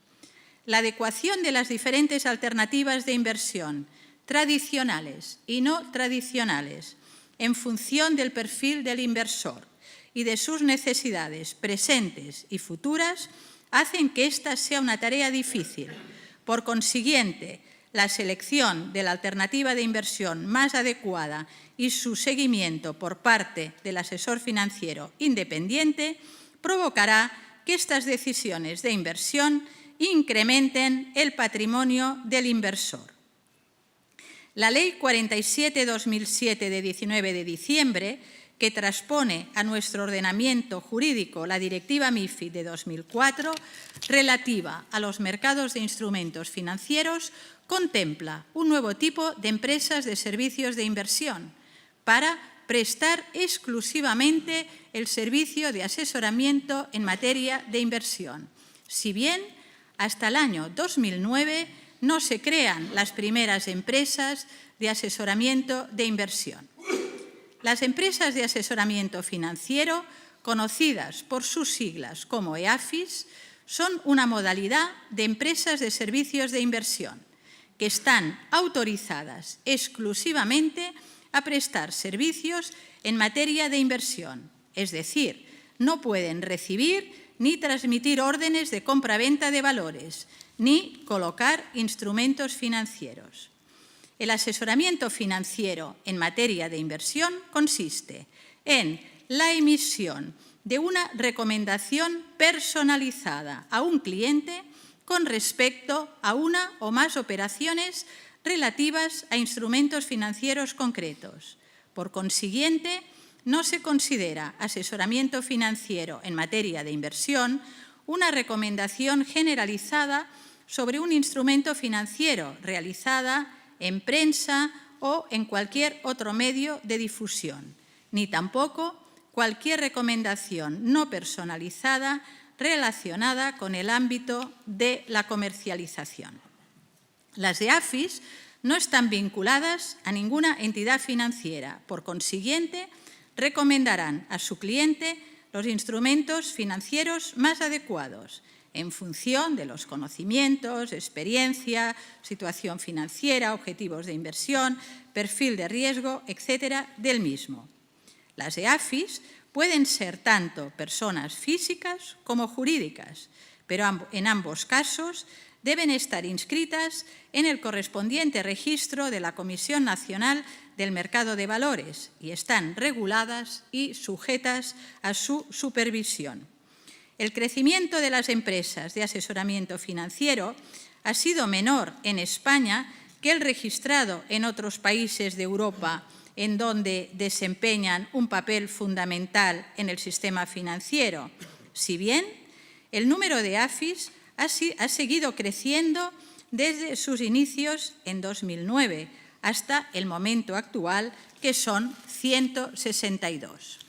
La adecuación de las diferentes alternativas de inversión, tradicionales y no tradicionales, en función del perfil del inversor y de sus necesidades presentes y futuras, hacen que esta sea una tarea difícil. Por consiguiente, la selección de la alternativa de inversión más adecuada y su seguimiento por parte del asesor financiero independiente provocará que estas decisiones de inversión incrementen el patrimonio del inversor. La Ley 47/2007 de 19 de diciembre, que transpone a nuestro ordenamiento jurídico la Directiva MiFID de 2004, relativa a los mercados de instrumentos financieros, contempla un nuevo tipo de empresas de servicios de inversión para prestar exclusivamente el servicio de asesoramiento en materia de inversión. Si bien hasta el año 2009 no se crean las primeras empresas de asesoramiento de inversión. Las empresas de asesoramiento financiero, conocidas por sus siglas como EAFIS, son una modalidad de empresas de servicios de inversión que están autorizadas exclusivamente a prestar servicios en materia de inversión, es decir, no pueden recibir ni transmitir órdenes de compra-venta de valores, ni colocar instrumentos financieros. El asesoramiento financiero en materia de inversión consiste en la emisión de una recomendación personalizada a un cliente con respecto a una o más operaciones relativas a instrumentos financieros concretos. Por consiguiente, no se considera asesoramiento financiero en materia de inversión una recomendación generalizada sobre un instrumento financiero realizada en prensa o en cualquier otro medio de difusión, ni tampoco cualquier recomendación no personalizada relacionada con el ámbito de la comercialización. Las EAFIS no están vinculadas a ninguna entidad financiera. Por consiguiente, recomendarán a su cliente los instrumentos financieros más adecuados en función de los conocimientos, experiencia, situación financiera, objetivos de inversión, perfil de riesgo, etcétera, del mismo. Las EAFIS pueden ser tanto personas físicas como jurídicas, pero en ambos casos deben estar inscritas en el correspondiente registro de la Comisión Nacional del Mercado de Valores y están reguladas y sujetas a su supervisión. El crecimiento de las empresas de asesoramiento financiero ha sido menor en España que el registrado en otros países de Europa en donde desempeñan un papel fundamental en el sistema financiero, si bien el número de AFIs ha seguido creciendo desde sus inicios en 2009 hasta el momento actual, que son 162.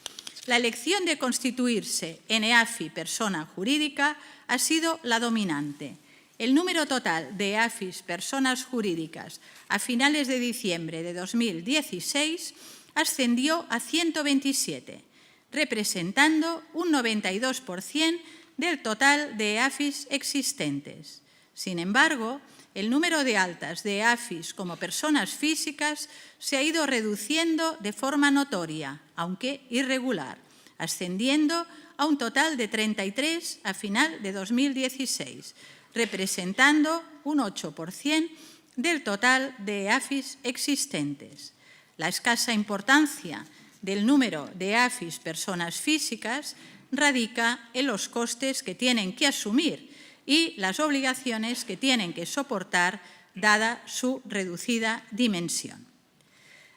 La elección de constituirse en EAFI persona jurídica ha sido la dominante. El número total de EAFIs personas jurídicas a finales de diciembre de 2016 ascendió a 127, representando un 92% del total de EAFIs existentes. Sin embargo, el número de altas de EAFIs como personas físicas se ha ido reduciendo de forma notoria, aunque irregular, ascendiendo a un total de 33 a final de 2016, representando un 8% del total de EAFIs existentes. La escasa importancia del número de EAFIs personas físicas radica en los costes que tienen que asumir y las obligaciones que tienen que soportar, dada su reducida dimensión.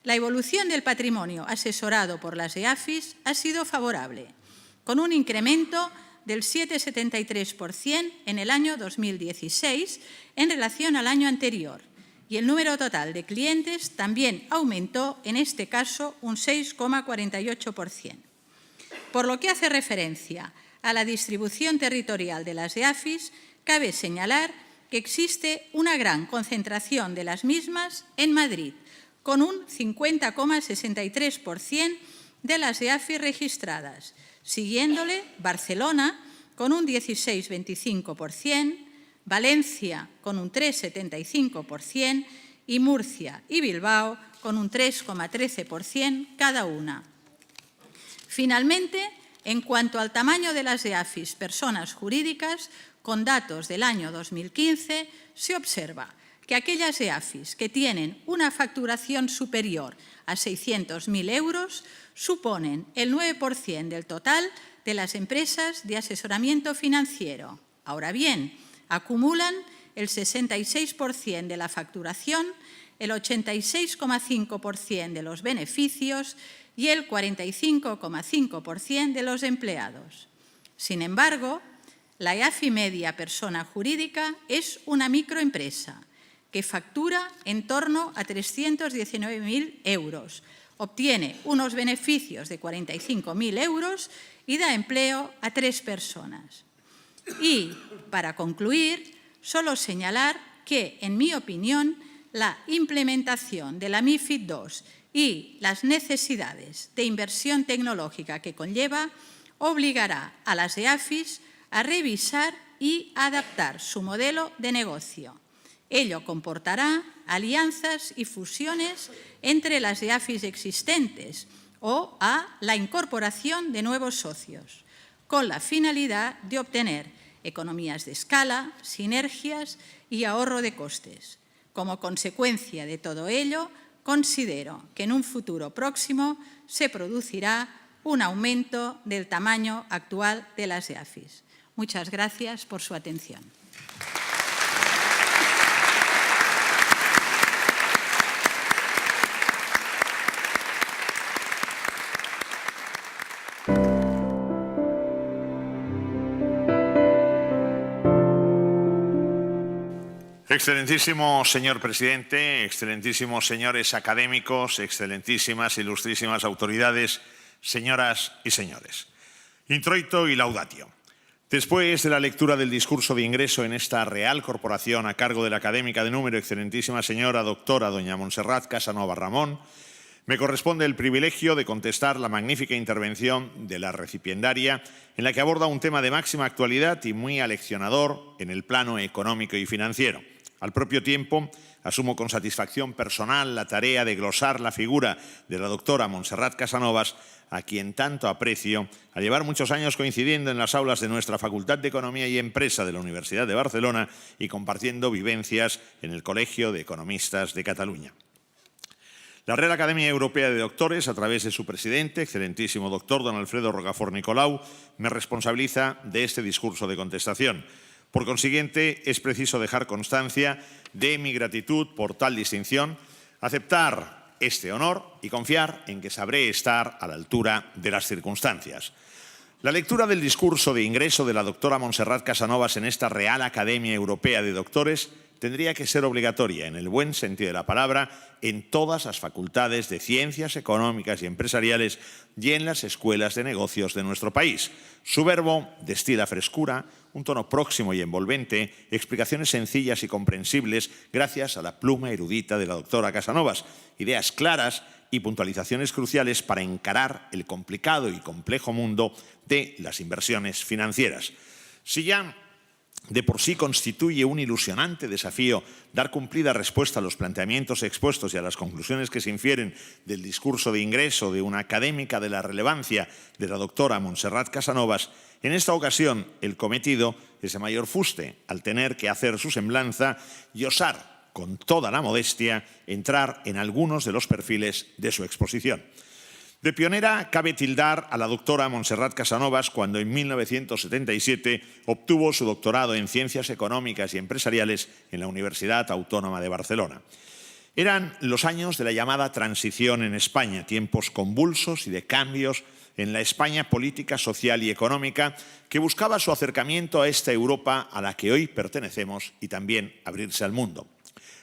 La evolución del patrimonio asesorado por las EAFIs ha sido favorable, con un incremento del 7,73% en el año 2016 en relación al año anterior, y el número total de clientes también aumentó, en este caso, un 6,48%. Por lo que hace referencia a la distribución territorial de las EAFIs, cabe señalar que existe una gran concentración de las mismas en Madrid, con un 50,63% de las EAFIs registradas, siguiéndole Barcelona con un 16,25%, Valencia con un 3,75% y Murcia y Bilbao con un 3,13% cada una. Finalmente, en cuanto al tamaño de las EAFIs personas jurídicas, con datos del año 2015, se observa que aquellas EAFIs que tienen una facturación superior a 600.000 euros suponen el 9% del total de las empresas de asesoramiento financiero. Ahora bien, acumulan el 66% de la facturación, el 86,5% de los beneficios y el 45,5% de los empleados. Sin embargo, la EAFI media persona jurídica es una microempresa que factura en torno a 319.000 euros, obtiene unos beneficios de 45.000 euros y da empleo a 3 personas. Y, para concluir, solo señalar que, en mi opinión, la implementación de la MiFID II y las necesidades de inversión tecnológica que conlleva obligará a las EAFIs a revisar y adaptar su modelo de negocio. Ello comportará alianzas y fusiones entre las EAFIs existentes o a la incorporación de nuevos socios, con la finalidad de obtener economías de escala, sinergias y ahorro de costes. Como consecuencia de todo ello, considero que en un futuro próximo se producirá un aumento del tamaño actual de las EAFIs. Muchas gracias por su atención. Excelentísimo señor presidente, excelentísimos señores académicos, excelentísimas, ilustrísimas autoridades, señoras y señores. Introito y laudatio. Después de la lectura del discurso de ingreso en esta Real Corporación a cargo de la académica de número, excelentísima señora doctora doña Montserrat Casanova Ramón, me corresponde el privilegio de contestar la magnífica intervención de la recipiendaria en la que aborda un tema de máxima actualidad y muy aleccionador en el plano económico y financiero. Al propio tiempo, asumo con satisfacción personal la tarea de glosar la figura de la doctora Montserrat Casanovas, a quien tanto aprecio, al llevar muchos años coincidiendo en las aulas de nuestra Facultad de Economía y Empresa de la Universidad de Barcelona y compartiendo vivencias en el Colegio de Economistas de Cataluña. La Real Academia Europea de Doctores, a través de su presidente, excelentísimo doctor don Alfredo Rocafort Nicolau, me responsabiliza de este discurso de contestación. Por consiguiente, es preciso dejar constancia de mi gratitud por tal distinción, aceptar este honor y confiar en que sabré estar a la altura de las circunstancias. La lectura del discurso de ingreso de la doctora Montserrat Casanovas en esta Real Academia Europea de Doctores tendría que ser obligatoria, en el buen sentido de la palabra, en todas las facultades de ciencias económicas y empresariales y en las escuelas de negocios de nuestro país. Su verbo destila frescura, un tono próximo y envolvente, explicaciones sencillas y comprensibles gracias a la pluma erudita de la doctora Casanovas, ideas claras y puntualizaciones cruciales para encarar el complicado y complejo mundo de las inversiones financieras. Si ya de por sí constituye un ilusionante desafío dar cumplida respuesta a los planteamientos expuestos y a las conclusiones que se infieren del discurso de ingreso de una académica de la relevancia de la doctora Montserrat Casanovas, en esta ocasión el cometido es de mayor fuste al tener que hacer su semblanza y osar, con toda la modestia, entrar en algunos de los perfiles de su exposición. De pionera cabe tildar a la doctora Montserrat Casanovas cuando en 1977 obtuvo su doctorado en Ciencias Económicas y Empresariales en la Universidad Autónoma de Barcelona. Eran los años de la llamada transición en España, tiempos convulsos y de cambios en la España política, social y económica que buscaba su acercamiento a esta Europa a la que hoy pertenecemos y también abrirse al mundo.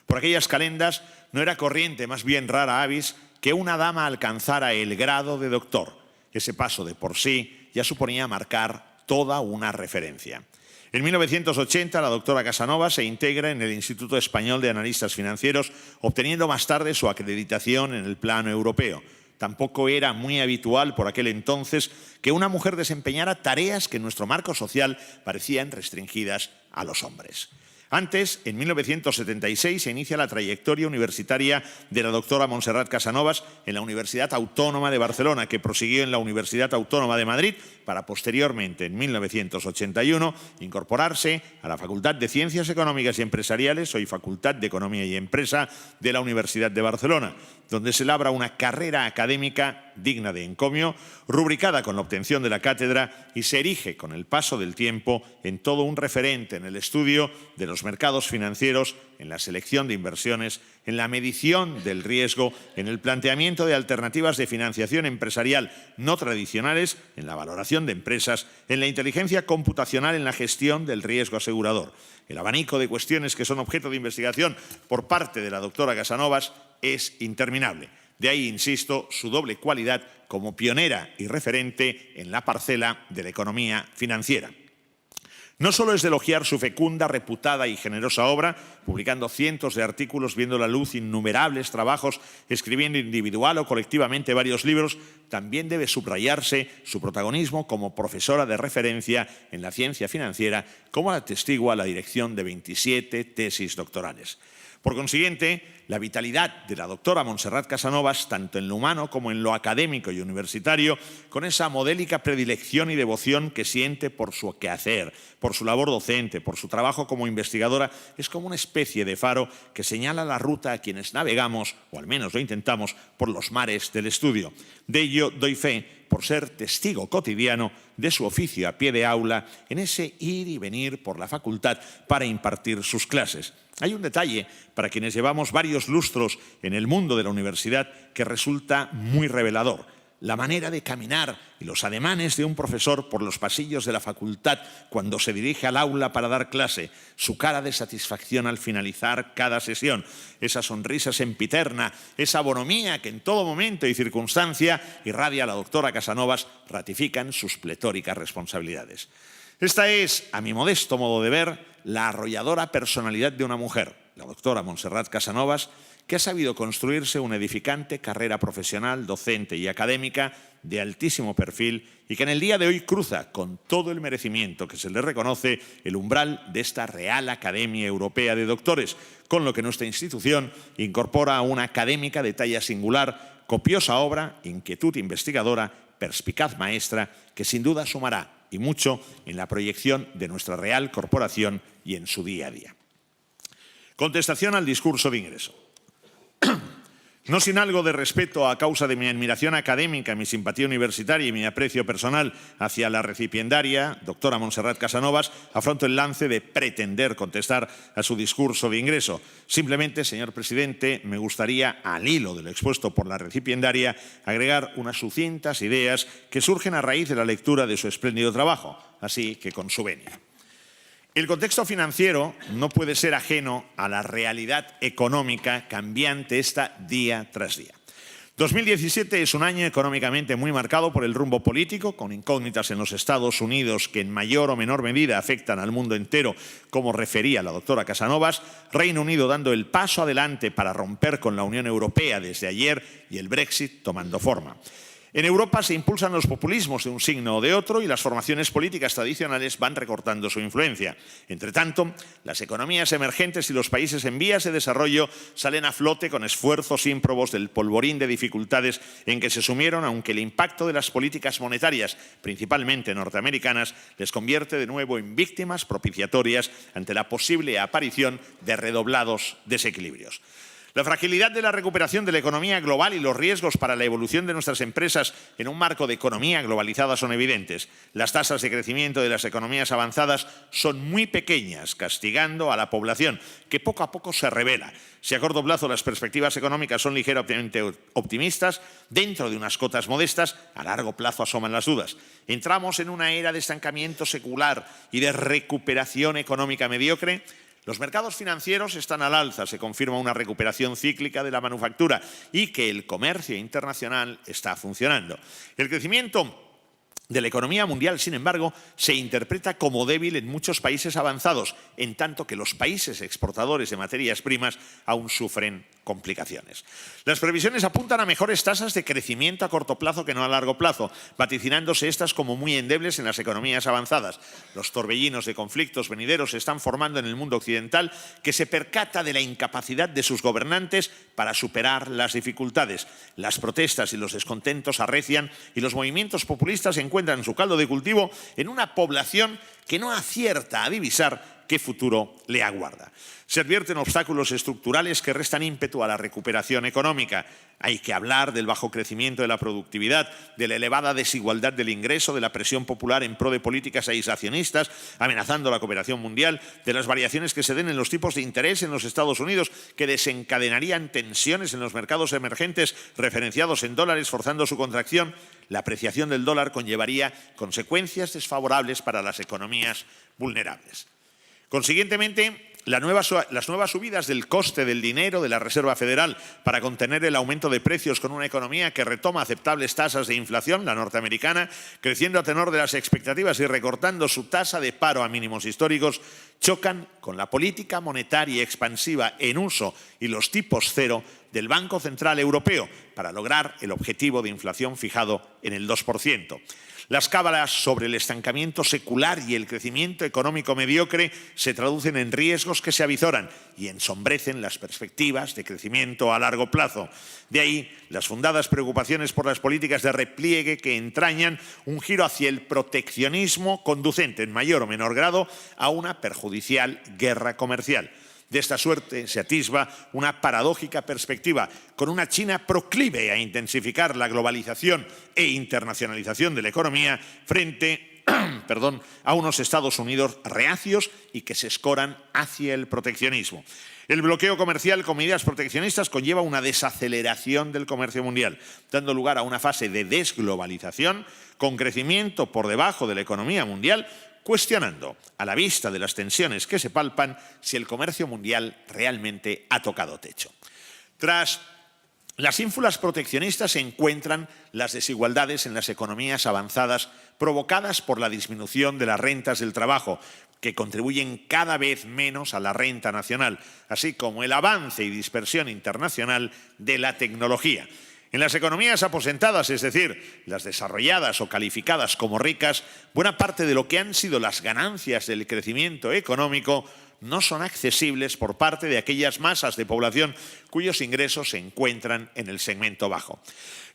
Por aquellas calendas no era corriente, más bien rara avis, que una dama alcanzara el grado de doctor. Ese paso de por sí ya suponía marcar toda una referencia. En 1980 la doctora Casanovas se integra en el Instituto Español de Analistas Financieros, obteniendo más tarde su acreditación en el plano europeo. Tampoco era muy habitual por aquel entonces que una mujer desempeñara tareas que en nuestro marco social parecían restringidas a los hombres. Antes, en 1976, se inicia la trayectoria universitaria de la doctora Montserrat Casanovas en la Universidad Autónoma de Barcelona, que prosiguió en la Universidad Autónoma de Madrid para posteriormente, en 1981, incorporarse a la Facultad de Ciencias Económicas y Empresariales, hoy Facultad de Economía y Empresa de la Universidad de Barcelona, donde se labra una carrera académica digna de encomio, rubricada con la obtención de la cátedra y se erige con el paso del tiempo en todo un referente en el estudio de los mercados financieros, en la selección de inversiones, en la medición del riesgo, en el planteamiento de alternativas de financiación empresarial no tradicionales, en la valoración de empresas, en la inteligencia computacional, en la gestión del riesgo asegurador. El abanico de cuestiones que son objeto de investigación por parte de la doctora Casanovas es interminable. De ahí, insisto, su doble cualidad como pionera y referente en la parcela de la economía financiera. No solo es de elogiar su fecunda, reputada y generosa obra, publicando cientos de artículos, viendo la luz innumerables trabajos, escribiendo individual o colectivamente varios libros, también debe subrayarse su protagonismo como profesora de referencia en la ciencia financiera, como atestigua la dirección de 27 tesis doctorales. Por consiguiente, la vitalidad de la doctora Montserrat Casanovas, tanto en lo humano como en lo académico y universitario, con esa modélica predilección y devoción que siente por su quehacer, por su labor docente, por su trabajo como investigadora, es como una especie de faro que señala la ruta a quienes navegamos, o al menos lo intentamos, por los mares del estudio. De ello doy fe por ser testigo cotidiano de su oficio a pie de aula en ese ir y venir por la facultad para impartir sus clases. Hay un detalle para quienes llevamos varios lustros en el mundo de la universidad que resulta muy revelador. La manera de caminar y los ademanes de un profesor por los pasillos de la facultad cuando se dirige al aula para dar clase, su cara de satisfacción al finalizar cada sesión, esa sonrisa sempiterna, esa bonomía que en todo momento y circunstancia irradia la doctora Casanovas, ratifican sus pletóricas responsabilidades. Esta es, a mi modesto modo de ver, la arrolladora personalidad de una mujer, la doctora Montserrat Casanovas, que ha sabido construirse una edificante carrera profesional, docente y académica de altísimo perfil y que en el día de hoy cruza con todo el merecimiento que se le reconoce el umbral de esta Real Academia Europea de Doctores, con lo que nuestra institución incorpora a una académica de talla singular, copiosa obra, inquietud investigadora, perspicaz maestra, que sin duda sumará y mucho en la proyección de nuestra Real Corporación y en su día a día. Contestación al discurso de ingreso. No sin algo de respeto a causa de mi admiración académica, mi simpatía universitaria y mi aprecio personal hacia la recipiendaria, doctora Montserrat Casanovas, afronto el lance de pretender contestar a su discurso de ingreso. Simplemente, señor presidente, me gustaría, al hilo de lo expuesto por la recipiendaria, agregar unas sucintas ideas que surgen a raíz de la lectura de su espléndido trabajo, así que con su venia. El contexto financiero no puede ser ajeno a la realidad económica cambiante esta día tras día. 2017 es un año económicamente muy marcado por el rumbo político, con incógnitas en los Estados Unidos que en mayor o menor medida afectan al mundo entero, como refería la doctora Casanovas, Reino Unido dando el paso adelante para romper con la Unión Europea desde ayer y el Brexit tomando forma. En Europa se impulsan los populismos de un signo o de otro y las formaciones políticas tradicionales van recortando su influencia. Entre tanto, las economías emergentes y los países en vías de desarrollo salen a flote con esfuerzos ímprobos del polvorín de dificultades en que se sumieron, aunque el impacto de las políticas monetarias, principalmente norteamericanas, les convierte de nuevo en víctimas propiciatorias ante la posible aparición de redoblados desequilibrios. La fragilidad de la recuperación de la economía global y los riesgos para la evolución de nuestras empresas en un marco de economía globalizada son evidentes. Las tasas de crecimiento de las economías avanzadas son muy pequeñas, castigando a la población, que poco a poco se revela. Si a corto plazo las perspectivas económicas son ligeramente optimistas, dentro de unas cotas modestas, a largo plazo asoman las dudas. Entramos en una era de estancamiento secular y de recuperación económica mediocre. Los mercados financieros están al alza, se confirma una recuperación cíclica de la manufactura y que el comercio internacional está funcionando. El crecimiento de la economía mundial, sin embargo, se interpreta como débil en muchos países avanzados, en tanto que los países exportadores de materias primas aún sufren complicaciones. Las previsiones apuntan a mejores tasas de crecimiento a corto plazo que no a largo plazo, vaticinándose estas como muy endebles en las economías avanzadas. Los torbellinos de conflictos venideros se están formando en el mundo occidental, que se percata de la incapacidad de sus gobernantes para superar las dificultades. Las protestas y los descontentos arrecian y los movimientos populistas encuentran su caldo de cultivo en una población que no acierta a divisar qué futuro le aguarda. Se advierten obstáculos estructurales que restan ímpetu a la recuperación económica. Hay que hablar del bajo crecimiento de la productividad, de la elevada desigualdad del ingreso, de la presión popular en pro de políticas aislacionistas, amenazando la cooperación mundial, de las variaciones que se den en los tipos de interés en los Estados Unidos, que desencadenarían tensiones en los mercados emergentes referenciados en dólares, forzando su contracción. La apreciación del dólar conllevaría consecuencias desfavorables para las economías vulnerables. Consiguientemente, las nuevas subidas del coste del dinero de la Reserva Federal para contener el aumento de precios con una economía que retoma aceptables tasas de inflación, la norteamericana, creciendo a tenor de las expectativas y recortando su tasa de paro a mínimos históricos, chocan con la política monetaria expansiva en uso y los tipos cero del Banco Central Europeo para lograr el objetivo de inflación fijado en el 2%. Las cábalas sobre el estancamiento secular y el crecimiento económico mediocre se traducen en riesgos que se avizoran y ensombrecen las perspectivas de crecimiento a largo plazo. De ahí las fundadas preocupaciones por las políticas de repliegue que entrañan un giro hacia el proteccionismo conducente en mayor o menor grado a una perjudicial guerra comercial. De esta suerte se atisba una paradójica perspectiva, con una China proclive a intensificar la globalización e internacionalización de la economía frente a unos Estados Unidos reacios y que se escoran hacia el proteccionismo. El bloqueo comercial con medidas proteccionistas conlleva una desaceleración del comercio mundial, dando lugar a una fase de desglobalización con crecimiento por debajo de la economía mundial, cuestionando, a la vista de las tensiones que se palpan, si el comercio mundial realmente ha tocado techo. Tras las ínfulas proteccionistas se encuentran las desigualdades en las economías avanzadas provocadas por la disminución de las rentas del trabajo, que contribuyen cada vez menos a la renta nacional, así como el avance y dispersión internacional de la tecnología. En las economías aposentadas, es decir, las desarrolladas o calificadas como ricas, buena parte de lo que han sido las ganancias del crecimiento económico no son accesibles por parte de aquellas masas de población cuyos ingresos se encuentran en el segmento bajo.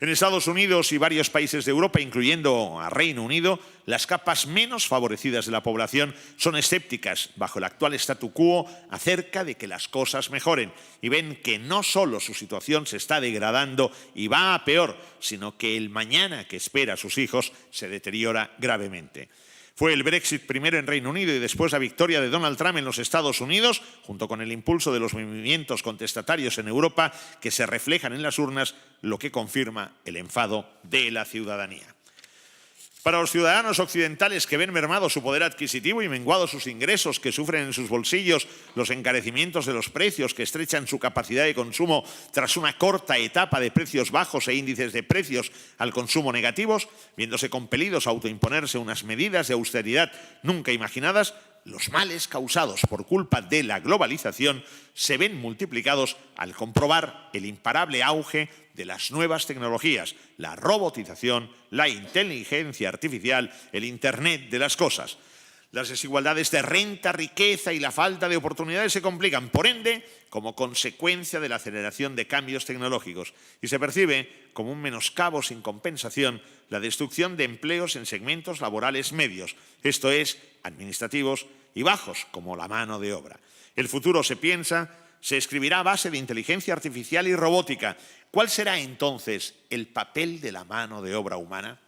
En Estados Unidos y varios países de Europa, incluyendo a Reino Unido, las capas menos favorecidas de la población son escépticas bajo el actual statu quo acerca de que las cosas mejoren y ven que no solo su situación se está degradando y va a peor, sino que el mañana que espera a sus hijos se deteriora gravemente. Fue el Brexit primero en Reino Unido y después la victoria de Donald Trump en los Estados Unidos, junto con el impulso de los movimientos contestatarios en Europa, que se reflejan en las urnas, lo que confirma el enfado de la ciudadanía. Para los ciudadanos occidentales que ven mermado su poder adquisitivo y menguados sus ingresos, que sufren en sus bolsillos los encarecimientos de los precios, que estrechan su capacidad de consumo tras una corta etapa de precios bajos e índices de precios al consumo negativos, viéndose compelidos a autoimponerse unas medidas de austeridad nunca imaginadas, los males causados por culpa de la globalización se ven multiplicados al comprobar el imparable auge de las nuevas tecnologías, la robotización, la inteligencia artificial, el Internet de las cosas. Las desigualdades de renta, riqueza y la falta de oportunidades se complican, por ende, como consecuencia de la aceleración de cambios tecnológicos, y se percibe como un menoscabo sin compensación la destrucción de empleos en segmentos laborales medios, esto es, administrativos y bajos, como la mano de obra. El futuro, se piensa, se escribirá a base de inteligencia artificial y robótica. ¿Cuál será entonces el papel de la mano de obra humana?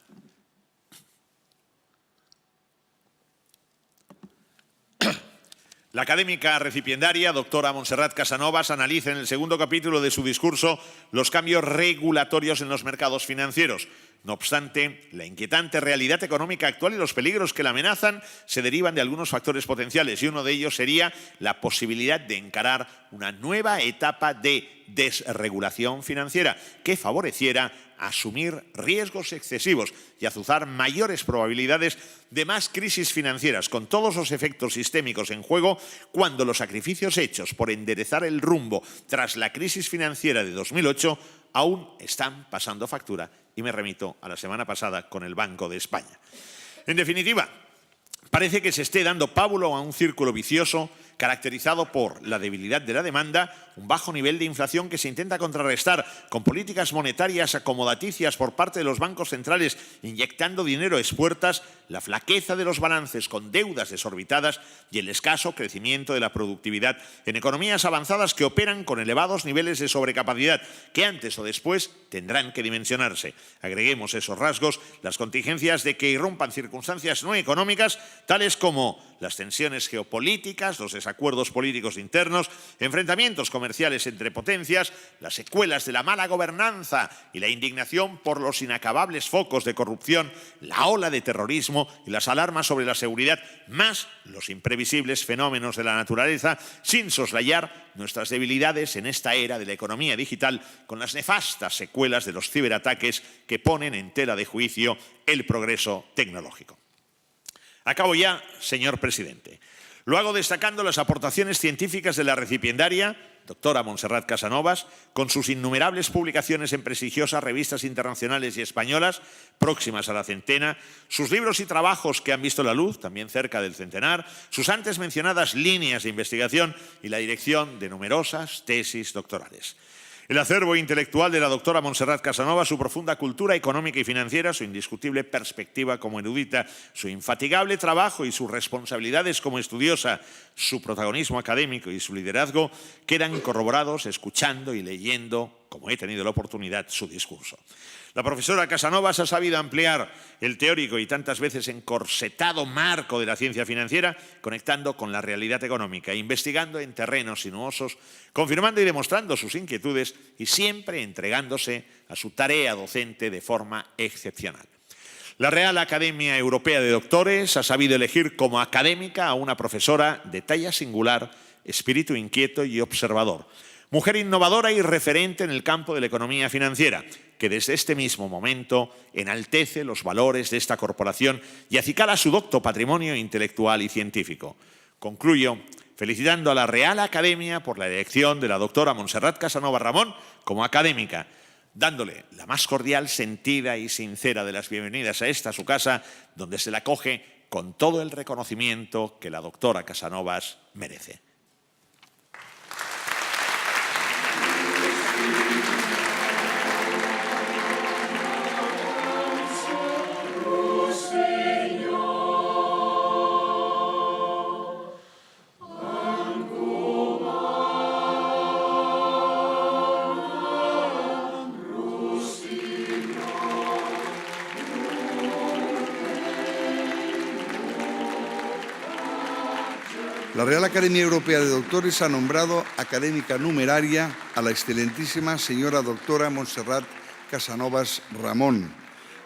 La académica recipiendaria, doctora Montserrat Casanovas, analiza en el segundo capítulo de su discurso los cambios regulatorios en los mercados financieros. No obstante, la inquietante realidad económica actual y los peligros que la amenazan se derivan de algunos factores potenciales, y uno de ellos sería la posibilidad de encarar una nueva etapa de desregulación financiera que favoreciera asumir riesgos excesivos y azuzar mayores probabilidades de más crisis financieras, con todos los efectos sistémicos en juego, cuando los sacrificios hechos por enderezar el rumbo tras la crisis financiera de 2008 aún están pasando factura, y me remito a la semana pasada con el Banco de España. En definitiva, parece que se esté dando pábulo a un círculo vicioso caracterizado por la debilidad de la demanda, un bajo nivel de inflación que se intenta contrarrestar con políticas monetarias acomodaticias por parte de los bancos centrales inyectando dinero a expuertas, la flaqueza de los balances con deudas desorbitadas y el escaso crecimiento de la productividad en economías avanzadas que operan con elevados niveles de sobrecapacidad que antes o después tendrán que dimensionarse. Agreguemos esos rasgos las contingencias de que irrumpan circunstancias no económicas tales como las tensiones geopolíticas, los desacuerdos políticos internos, enfrentamientos comerciales entre potencias, las secuelas de la mala gobernanza y la indignación por los inacabables focos de corrupción, la ola de terrorismo y las alarmas sobre la seguridad, más los imprevisibles fenómenos de la naturaleza, sin soslayar nuestras debilidades en esta era de la economía digital, con las nefastas secuelas de los ciberataques que ponen en tela de juicio el progreso tecnológico. Acabo ya, señor presidente. Lo hago destacando las aportaciones científicas de la recipiendaria, doctora Montserrat Casanovas, con sus innumerables publicaciones en prestigiosas revistas internacionales y españolas, próximas a la centena, sus libros y trabajos que han visto la luz, también cerca del centenar, sus antes mencionadas líneas de investigación y la dirección de numerosas tesis doctorales. El acervo intelectual de la doctora Montserrat Casanovas, su profunda cultura económica y financiera, su indiscutible perspectiva como erudita, su infatigable trabajo y sus responsabilidades como estudiosa, su protagonismo académico y su liderazgo quedan corroborados escuchando y leyendo, como he tenido la oportunidad, su discurso. La profesora Casanovas ha sabido ampliar el teórico y tantas veces encorsetado marco de la ciencia financiera, conectando con la realidad económica, investigando en terrenos sinuosos, confirmando y demostrando sus inquietudes y siempre entregándose a su tarea docente de forma excepcional. La Real Academia Europea de Doctores ha sabido elegir como académica a una profesora de talla singular, espíritu inquieto y observador, mujer innovadora y referente en el campo de la economía financiera, que desde este mismo momento enaltece los valores de esta corporación y acicala su docto patrimonio intelectual y científico. Concluyo felicitando a la Real Academia por la elección de la doctora Montserrat Casanovas Ramón como académica, dándole la más cordial, sentida y sincera de las bienvenidas a esta su casa, donde se la acoge con todo el reconocimiento que la doctora Casanovas merece. La Real Academia Europea de Doctores ha nombrado académica numeraria a la excelentísima señora doctora Montserrat Casanovas Ramón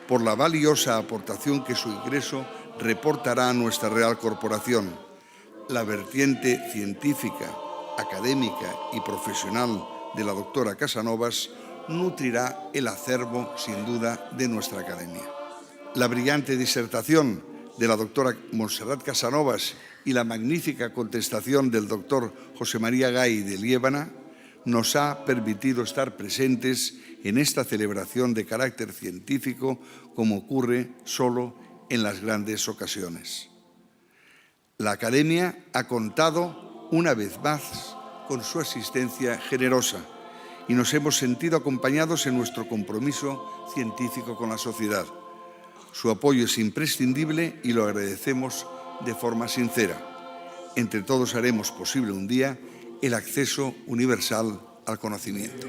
por la valiosa aportación que su ingreso reportará a nuestra Real Corporación. La vertiente científica, académica y profesional de la doctora Casanovas nutrirá el acervo, sin duda, de nuestra academia. La brillante disertación de la doctora Montserrat Casanovas y la magnífica contestación del doctor José María Gay de Liébana nos ha permitido estar presentes en esta celebración de carácter científico como ocurre solo en las grandes ocasiones. La Academia ha contado una vez más con su asistencia generosa y nos hemos sentido acompañados en nuestro compromiso científico con la sociedad. Su apoyo es imprescindible y lo agradecemos de forma sincera. Entre todos haremos posible un día el acceso universal al conocimiento.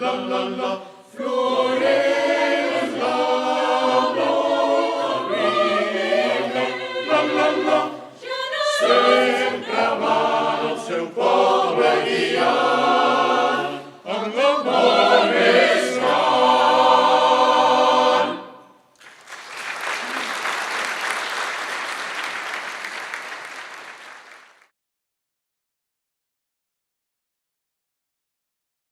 la la la